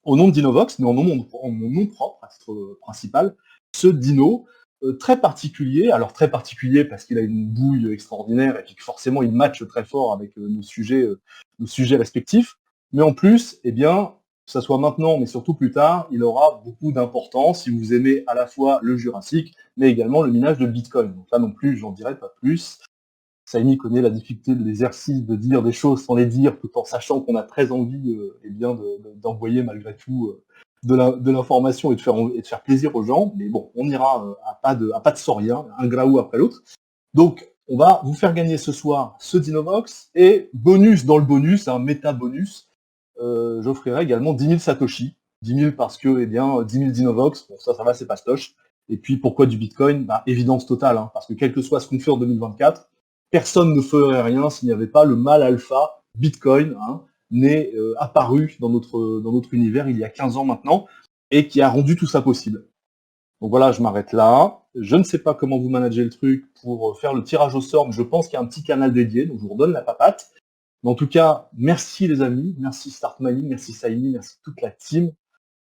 au nom de Dinovox, mais en mon nom propre, à titre principal, ce dino très particulier. Alors très particulier parce qu'il a une bouille extraordinaire et puis que forcément il matche très fort avec nos sujets respectifs. Mais en plus, que ça soit maintenant, mais surtout plus tard, il aura beaucoup d'importance si vous aimez à la fois le Jurassique, mais également le minage de Bitcoin. Donc là non plus, j'en dirai pas plus. Saimi connaît la difficulté de l'exercice de dire des choses sans les dire, tout en sachant qu'on a très envie d'envoyer malgré tout de l'information et de faire plaisir aux gens. Mais bon, on ira à pas de saurien, un graou après l'autre. Donc, on va vous faire gagner ce soir ce Dinovox, et bonus dans le bonus, un méta bonus, j'offrirai également 10 000 Satoshi. 10 000 parce que, 10 000 Dinovox, bon, ça va, c'est pas stoche. Et puis, pourquoi du Bitcoin ? Évidence totale, parce que quel que soit ce qu'on fait en 2024, personne ne ferait rien s'il n'y avait pas le mâle alpha Bitcoin, né, apparu dans notre univers il y a 15 ans maintenant, et qui a rendu tout ça possible. Donc voilà, je m'arrête là. Je ne sais pas comment vous managez le truc pour faire le tirage au sort, mais je pense qu'il y a un petit canal dédié, donc je vous redonne la papate. Mais en tout cas, merci les amis, merci Start Mining, merci Saimi, merci toute la team.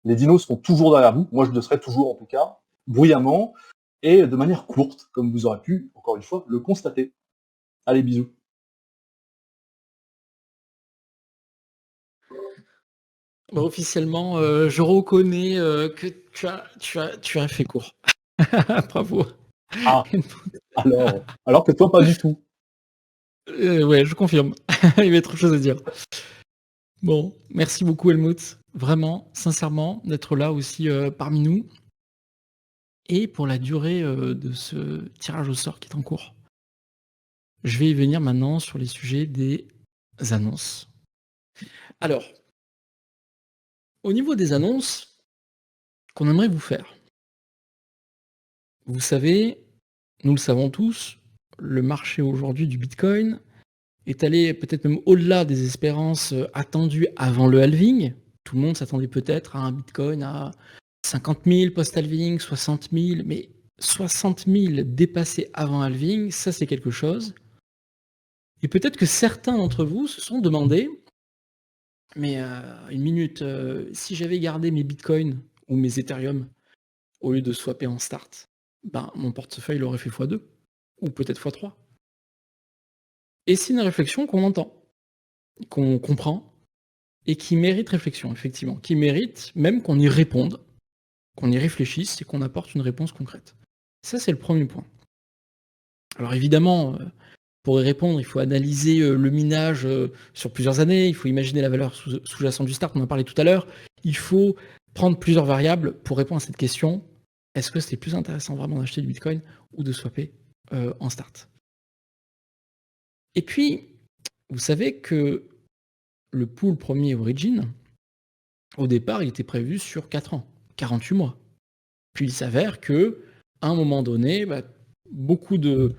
Les dinos seront toujours derrière vous, moi je le serai toujours en tout cas, bruyamment, et de manière courte, comme vous aurez pu, encore une fois, le constater. Allez, bisous. Officiellement, je reconnais que tu as fait court. Bravo. Ah, alors que toi, pas du tout. Ouais, je confirme. Il y avait trop de choses à dire. Bon, merci beaucoup Helmut, vraiment, sincèrement, d'être là aussi parmi nous. Et pour la durée de ce tirage au sort qui est en cours. Je vais y venir maintenant sur les sujets des annonces. Alors, au niveau des annonces qu'on aimerait vous faire, vous savez, nous le savons tous, le marché aujourd'hui du Bitcoin est allé peut-être même au-delà des espérances attendues avant le halving. Tout le monde s'attendait peut-être à un Bitcoin à 50 000 post-halving, 60 000, mais 60 000 dépassés avant halving, ça c'est quelque chose. Et peut-être que certains d'entre vous se sont demandé, mais une minute, si j'avais gardé mes bitcoins ou mes Ethereum au lieu de swapper en start, mon portefeuille aurait fait x2, ou peut-être x3. Et c'est une réflexion qu'on entend, qu'on comprend, et qui mérite réflexion, effectivement, qui mérite même qu'on y réponde, qu'on y réfléchisse et qu'on apporte une réponse concrète. Ça, c'est le premier point. Alors évidemment, pour y répondre, il faut analyser le minage sur plusieurs années, il faut imaginer la valeur sous-jacente du start, on en a parlé tout à l'heure, il faut prendre plusieurs variables pour répondre à cette question. est-ce que c'est plus intéressant vraiment d'acheter du Bitcoin ou de swapper en start? Et puis, vous savez que le pool premier Origin, au départ, il était prévu sur 4 ans, 48 mois. Puis il s'avère que, à un moment donné, beaucoup de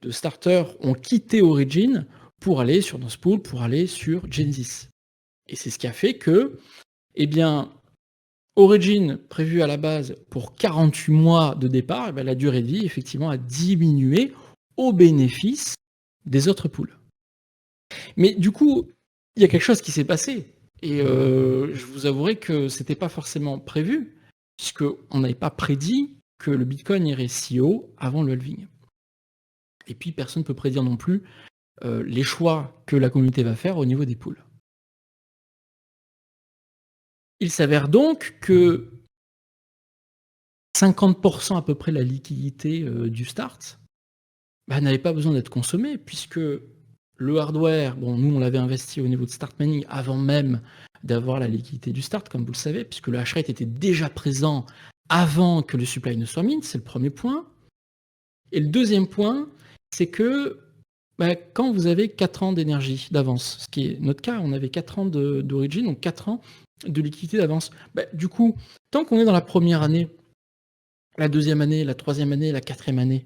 starters ont quitté Origin pour aller sur nos pool, pour aller sur Genesis. Et c'est ce qui a fait que, eh bien, Origin, prévu à la base pour 48 mois de départ, la durée de vie, effectivement, a diminué au bénéfice des autres pools. Mais du coup, il y a quelque chose qui s'est passé. Et je vous avouerai que c'était pas forcément prévu, puisqu'on n'avait pas prédit que le Bitcoin irait si haut avant le halving. Et puis, personne ne peut prédire non plus les choix que la communauté va faire au niveau des pools. Il s'avère donc que 50% à peu près de la liquidité du start n'avait pas besoin d'être consommée, puisque le hardware, nous on l'avait investi au niveau de start mining avant même d'avoir la liquidité du start, comme vous le savez, puisque le hash rate était déjà présent avant que le supply ne soit mint, c'est le premier point. Et le deuxième point, c'est que quand vous avez 4 ans d'énergie d'avance, ce qui est notre cas, on avait 4 ans d'origine, donc 4 ans de liquidité d'avance. Du coup, tant qu'on est dans la première année, la deuxième année, la troisième année, la quatrième année,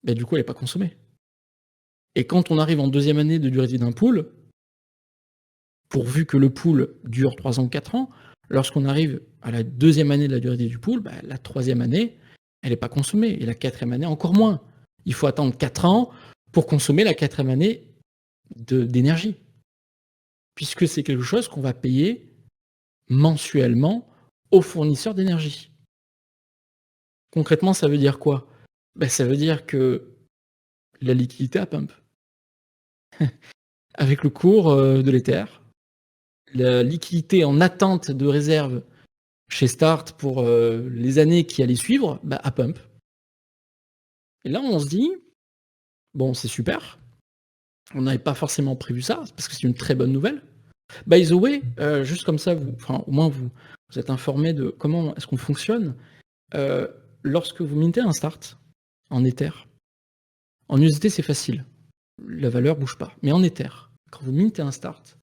du coup, elle n'est pas consommée. Et quand on arrive en deuxième année de durée de vie d'un pool, pourvu que le pool dure 3 ans ou 4 ans, lorsqu'on arrive à la deuxième année de la durée de vie du pool, la troisième année, elle n'est pas consommée. Et la quatrième année, encore moins. Il faut attendre 4 ans pour consommer la quatrième année d'énergie. Puisque c'est quelque chose qu'on va payer mensuellement aux fournisseurs d'énergie. Concrètement, ça veut dire quoi? Ça veut dire que la liquidité à pump. Avec le cours de l'Ether, la liquidité en attente de réserve chez Start pour les années qui allaient suivre, à pump. Et là, on se dit, c'est super. On n'avait pas forcément prévu ça, parce que c'est une très bonne nouvelle. By the way, juste comme ça, au moins vous êtes informé de comment est-ce qu'on fonctionne. Lorsque vous mintez un Start en Ether, en USDT c'est facile, la valeur bouge pas. Mais en Ether, quand vous mintez un Start,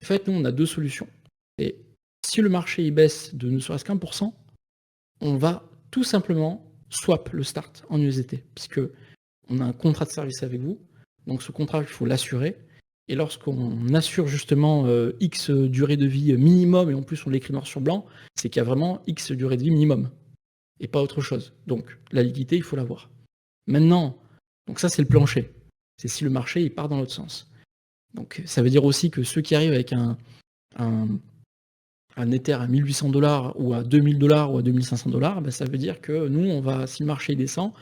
en fait, nous on a 2 solutions. Et si le marché il baisse de ne serait-ce qu'1%, on va tout simplement swap le Start en USDT, puisque on a un contrat de service avec vous. Donc ce contrat, il faut l'assurer. Et lorsqu'on assure justement X durée de vie minimum, et en plus on l'écrit noir sur blanc, c'est qu'il y a vraiment X durée de vie minimum, et pas autre chose. Donc la liquidité, il faut l'avoir. Maintenant, donc ça c'est le plancher. C'est si le marché il part dans l'autre sens. Donc ça veut dire aussi que ceux qui arrivent avec un Ether à 1800$ ou à 2000$ ou à 2500$, ça veut dire que nous, on va, si le marché descend,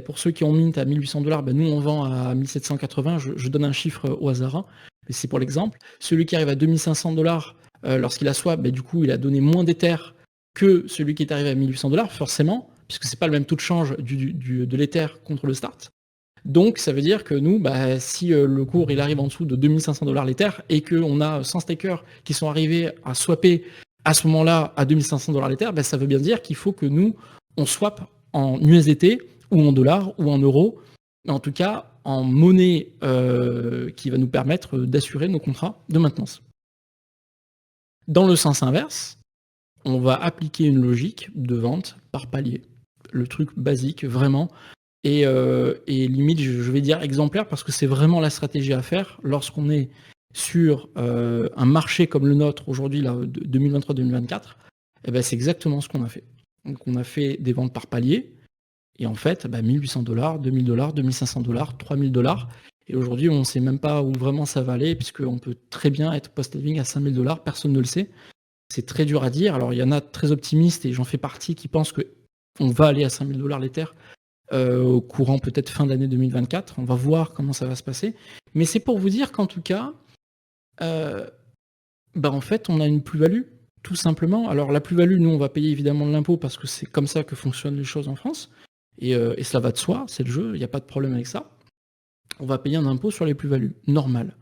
pour ceux qui ont mint à 1800$, nous, on vend à 1780. Je donne un chiffre au hasard, mais c'est pour l'exemple. Celui qui arrive à 2500$, lorsqu'il a swap, du coup, il a donné moins d'Ether que celui qui est arrivé à 1800$, forcément, puisque c'est pas le même taux de change de l'Ether contre le start. Donc, ça veut dire que nous, si le cours il arrive en dessous de 2500$ l'Ether et qu'on a 100 stakers qui sont arrivés à swapper à ce moment-là à 2500$ l'Ether, ça veut bien dire qu'il faut que nous, on swap en USDT ou en dollars ou en euros, mais en tout cas en monnaie qui va nous permettre d'assurer nos contrats de maintenance. Dans le sens inverse, on va appliquer une logique de vente par palier. Le truc basique, vraiment. Et limite, je vais dire exemplaire, parce que c'est vraiment la stratégie à faire lorsqu'on est sur un marché comme le nôtre aujourd'hui, là, 2023-2024. C'est exactement ce qu'on a fait. Donc on a fait des ventes par palier, et en fait, 1800$, 2000$, 2500$, 3000$. Et aujourd'hui, on ne sait même pas où vraiment ça va aller, puisqu'on peut très bien être post-halving à 5000$, personne ne le sait. C'est très dur à dire. Alors il y en a très optimistes, et j'en fais partie, qui pensent qu'on va aller à 5000$ l'Ether au courant peut-être fin d'année 2024. On va voir comment ça va se passer. Mais c'est pour vous dire qu'en tout cas, en fait, on a une plus-value, tout simplement. Alors la plus-value, nous, on va payer évidemment de l'impôt parce que c'est comme ça que fonctionnent les choses en France. Et cela va de soi, c'est le jeu, il n'y a pas de problème avec ça. On va payer un impôt sur les plus-values, normal.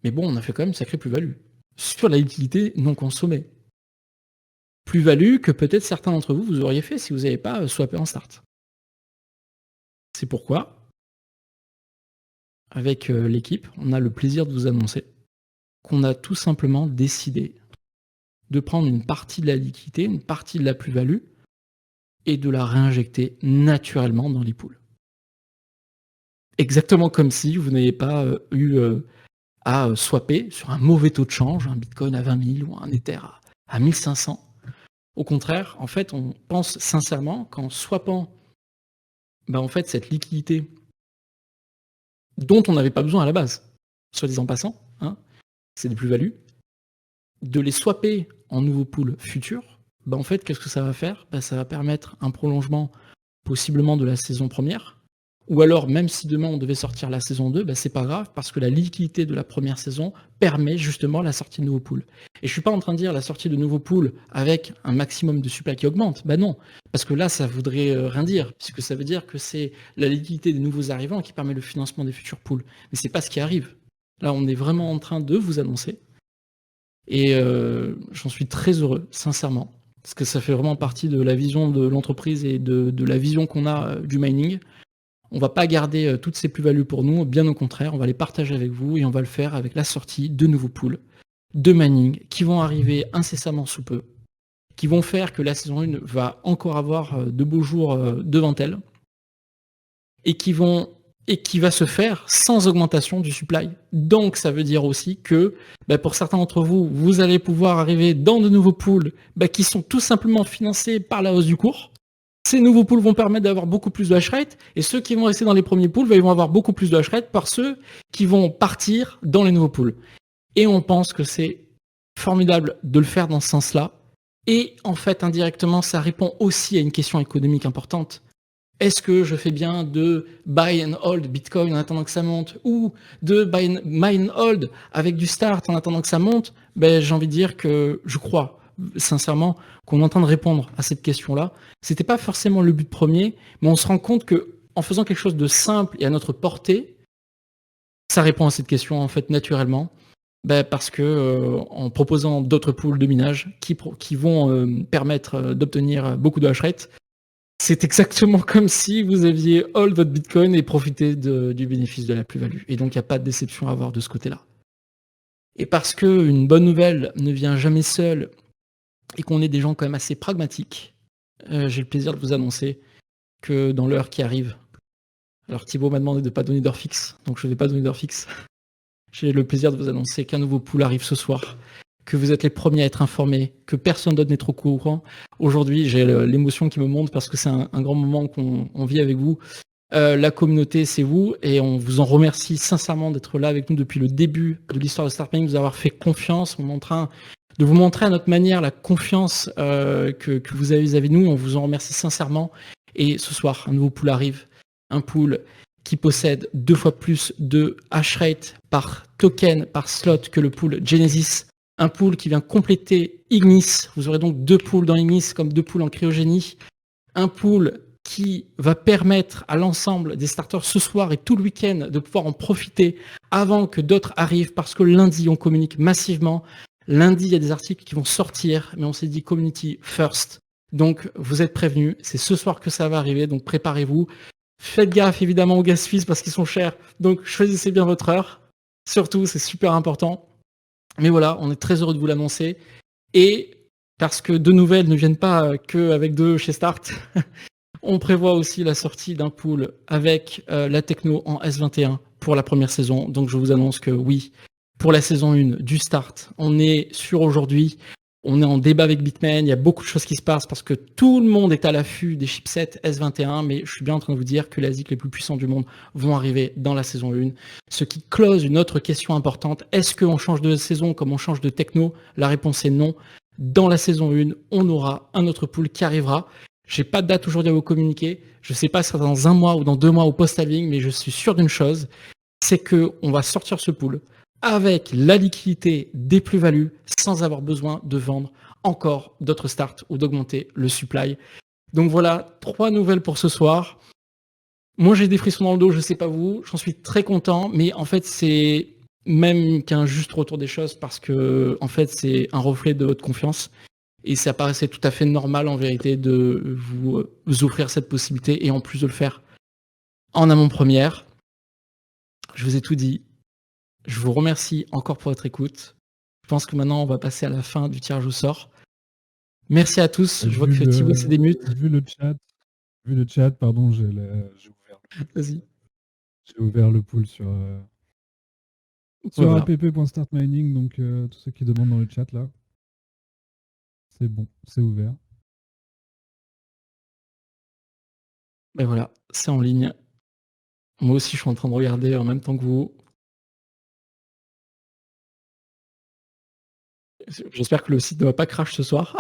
Mais bon, on a fait quand même une sacrée plus-value sur la liquidité non consommée. plus-value que peut-être certains d'entre vous, vous auriez fait si vous n'avez pas swappé en start. C'est pourquoi, avec l'équipe, on a le plaisir de vous annoncer qu'on a tout simplement décidé de prendre une partie de la liquidité, une partie de la plus-value, et de la réinjecter naturellement dans l'e-pool. Exactement comme si vous n'avez pas eu à swapper sur un mauvais taux de change, un Bitcoin à 20 000 ou un Ether à 1500. Au contraire, en fait, on pense sincèrement qu'en swappant en fait, cette liquidité dont on n'avait pas besoin à la base, soit disant passant, hein, c'est des plus-values, de les swapper en nouveaux pools futurs, en fait, qu'est-ce que ça va faire? Ça va permettre un prolongement possiblement de la saison première, ou alors même si demain on devait sortir la saison 2, c'est pas grave parce que la liquidité de la première saison permet justement la sortie de nouveaux pools. Et je suis pas en train de dire la sortie de nouveaux pools avec un maximum de supply qui augmente, non, parce que là ça voudrait rien dire, puisque ça veut dire que c'est la liquidité des nouveaux arrivants qui permet le financement des futurs pools. Mais c'est pas ce qui arrive. Là on est vraiment en train de vous annoncer, et j'en suis très heureux, sincèrement, parce que ça fait vraiment partie de la vision de l'entreprise et de la vision qu'on a du mining. On va pas garder toutes ces plus-values pour nous, bien au contraire, on va les partager avec vous et on va le faire avec la sortie de nouveaux pools de mining qui vont arriver incessamment sous peu, qui vont faire que la saison 1 va encore avoir de beaux jours devant elle et qui va se faire sans augmentation du supply. Donc ça veut dire aussi que pour certains d'entre vous, vous allez pouvoir arriver dans de nouveaux pools qui sont tout simplement financés par la hausse du cours. Ces nouveaux pools vont permettre d'avoir beaucoup plus de hash rate, et ceux qui vont rester dans les premiers pools, ils vont avoir beaucoup plus de hash rate par ceux qui vont partir dans les nouveaux pools. Et on pense que c'est formidable de le faire dans ce sens-là. Et en fait, indirectement, ça répond aussi à une question économique importante. Est-ce que je fais bien de buy and hold Bitcoin en attendant que ça monte, ou de buy and hold avec du start en attendant que ça monte? J'ai envie de dire que je crois sincèrement qu'on est en train de répondre à cette question-là. C'était pas forcément le but premier, mais on se rend compte que en faisant quelque chose de simple et à notre portée, ça répond à cette question en fait naturellement, parce que en proposant d'autres pools de minage qui vont permettre d'obtenir beaucoup de hash rate, c'est exactement comme si vous aviez hold votre Bitcoin et profité du bénéfice de la plus-value. Et donc il n'y a pas de déception à avoir de ce côté-là. Et parce qu'une bonne nouvelle ne vient jamais seule, et qu'on est des gens quand même assez pragmatiques, j'ai le plaisir de vous annoncer que dans l'heure qui arrive, alors Thibaut m'a demandé de ne pas donner d'heure fixe, donc je ne vais pas donner d'heure fixe, j'ai le plaisir de vous annoncer qu'un nouveau pool arrive ce soir, que vous êtes les premiers à être informés, que personne d'autre n'est trop au courant. Aujourd'hui, j'ai l'émotion qui me monte parce que c'est un grand moment qu'on vit avec vous. La communauté, c'est vous, et on vous en remercie sincèrement d'être là avec nous depuis le début de l'histoire de Start Mining, de vous avoir fait confiance. On est en train de vous montrer à notre manière la confiance que vous avez vis-à-vis de nous. On vous en remercie sincèrement. Et ce soir, un nouveau pool arrive. Un pool qui possède 2 fois plus de hash rate par token, par slot que le pool Genesis. Un pool qui vient compléter Ignis. Vous aurez donc 2 pools dans Ignis comme 2 pools en cryogénie. Un pool qui va permettre à l'ensemble des starters ce soir et tout le week-end de pouvoir en profiter avant que d'autres arrivent, parce que lundi, on communique massivement. Lundi, il y a des articles qui vont sortir, mais on s'est dit community first. Donc, vous êtes prévenus. C'est ce soir que ça va arriver, donc préparez-vous. Faites gaffe, évidemment, aux gas fees parce qu'ils sont chers. Donc, choisissez bien votre heure. Surtout, c'est super important. Mais voilà, on est très heureux de vous l'annoncer. Et parce que de nouvelles ne viennent pas qu'avec de chez Start, on prévoit aussi la sortie d'un pool avec la techno en S21 pour la première saison. Donc, je vous annonce que oui, pour la saison 1 du Start, on est sur aujourd'hui. On est en débat avec Bitmain, il y a beaucoup de choses qui se passent parce que tout le monde est à l'affût des chipsets S21, mais je suis bien en train de vous dire que les ASIC les plus puissants du monde vont arriver dans la saison 1. Ce qui close une autre question importante, est-ce qu'on change de saison comme on change de techno? La réponse est non. Dans la saison 1, on aura un autre pool qui arrivera. J'ai pas de date aujourd'hui à vous communiquer, je sais pas si c'est dans 1 mois ou dans 2 mois au post-halving, mais je suis sûr d'une chose, c'est qu'on va sortir ce pool avec la liquidité des plus-values sans avoir besoin de vendre encore d'autres starts ou d'augmenter le supply. Donc voilà, 3 nouvelles pour ce soir. Moi j'ai des frissons dans le dos, je sais pas vous, j'en suis très content, mais en fait c'est même qu'un juste retour des choses parce que en fait c'est un reflet de votre confiance Et ça paraissait tout à fait normal en vérité de vous offrir cette possibilité et en plus de le faire en avant-première. Je vous ai tout dit. Je vous remercie encore pour votre écoute. Je pense que maintenant on va passer à la fin du tirage au sort. Merci à tous. Je vois que Thibaut s'est démute. Vu le chat, pardon, j'ai Vas-y. ouvert le pool sur Voilà. app.startmining, donc tous ceux qui demandent dans le chat là. C'est bon, c'est ouvert. Ben voilà, c'est en ligne. Moi aussi, je suis en train de regarder en même temps que vous. J'espère que le site ne va pas crash ce soir.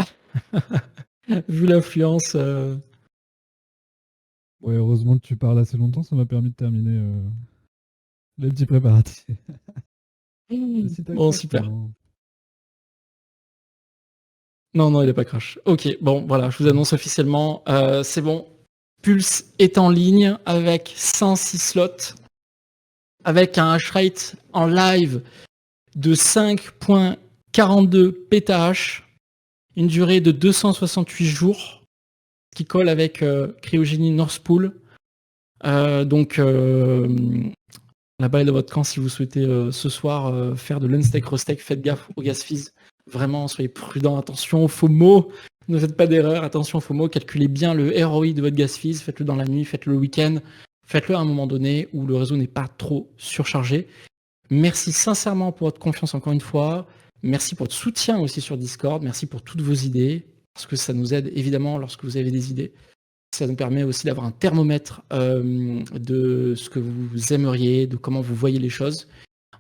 Vu l'affluence. Ouais, heureusement que tu parles assez longtemps, ça m'a permis de terminer les petits préparatifs. Si t'as Bon, crash, super. toi, hein. Non, il n'est pas crash. Ok, bon, voilà, je vous annonce officiellement, c'est bon. Pulse est en ligne avec 106 slots, avec un hash rate en live de 5.42 pétahash, une durée de 268 jours, qui colle avec Cryogeny North Pool. Donc, la balle de votre camp, si vous souhaitez ce soir faire de l'unstake, restake, faites gaffe aux gas fees. Vraiment, soyez prudents, attention aux faux mots. Ne faites pas d'erreur, attention aux faux mots. Calculez bien le ROI de votre gas fees. Faites-le dans la nuit, faites-le le week-end. Faites-le à un moment donné où le réseau n'est pas trop surchargé. Merci sincèrement pour votre confiance encore une fois. Merci pour votre soutien aussi sur Discord. Merci pour toutes vos idées. Parce que ça nous aide évidemment lorsque vous avez des idées. Ça nous permet aussi d'avoir un thermomètre de ce que vous aimeriez, de comment vous voyez les choses.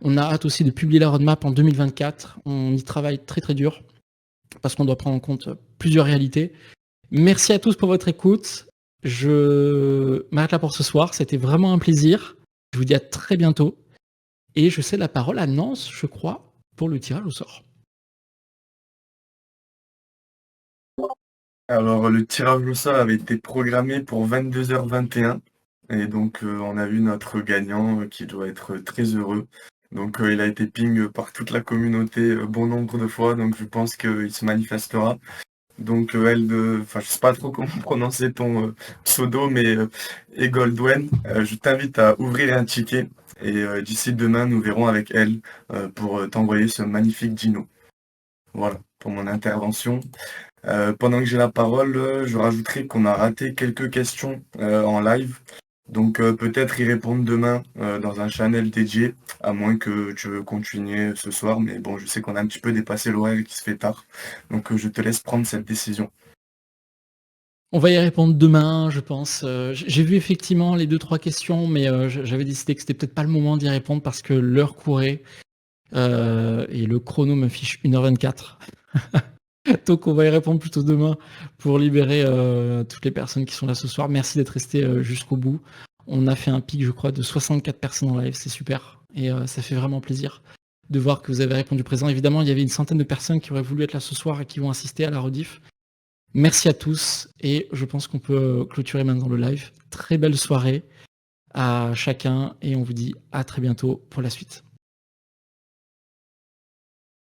On a hâte aussi de publier la roadmap en 2024. On y travaille très très dur parce qu'on doit prendre en compte plusieurs réalités. Merci à tous pour votre écoute. Je m'arrête là pour ce soir. C'était vraiment un plaisir. Je vous dis à très bientôt. Et je cède la parole à Nance, je crois, pour le tirage au sort. Alors, le tirage au sort avait été programmé pour 22h21. Et donc, on a vu notre gagnant qui doit être très heureux. Donc, il a été ping par toute la communauté bon nombre de fois. Donc, je pense qu'il se manifestera. Donc, je sais pas trop comment prononcer ton pseudo, mais Egoldwen, je t'invite à ouvrir un ticket. Et d'ici demain, nous verrons avec elle pour t'envoyer ce magnifique dino. Voilà, pour mon intervention. Pendant que j'ai la parole, je rajouterai qu'on a raté quelques questions en live. Donc peut-être y répondre demain dans un channel dédié, à moins que tu veux continuer ce soir. Mais bon, je sais qu'on a un petit peu dépassé l'horaire et qu'il se fait tard. Donc je te laisse prendre cette décision. On va y répondre demain, je pense. J'ai vu effectivement les 2-3 questions, mais j'avais décidé que c'était peut-être pas le moment d'y répondre parce que l'heure courait et le chrono m'affiche 1h24. Donc on va y répondre plutôt demain pour libérer toutes les personnes qui sont là ce soir. Merci d'être resté jusqu'au bout. On a fait un pic, je crois, de 64 personnes en live, c'est super. Et ça fait vraiment plaisir de voir que vous avez répondu présent. Évidemment, il y avait une centaine de personnes qui auraient voulu être là ce soir et qui vont assister à la rediff. Merci à tous et je pense qu'on peut clôturer maintenant le live. Très belle soirée à chacun et on vous dit à très bientôt pour la suite.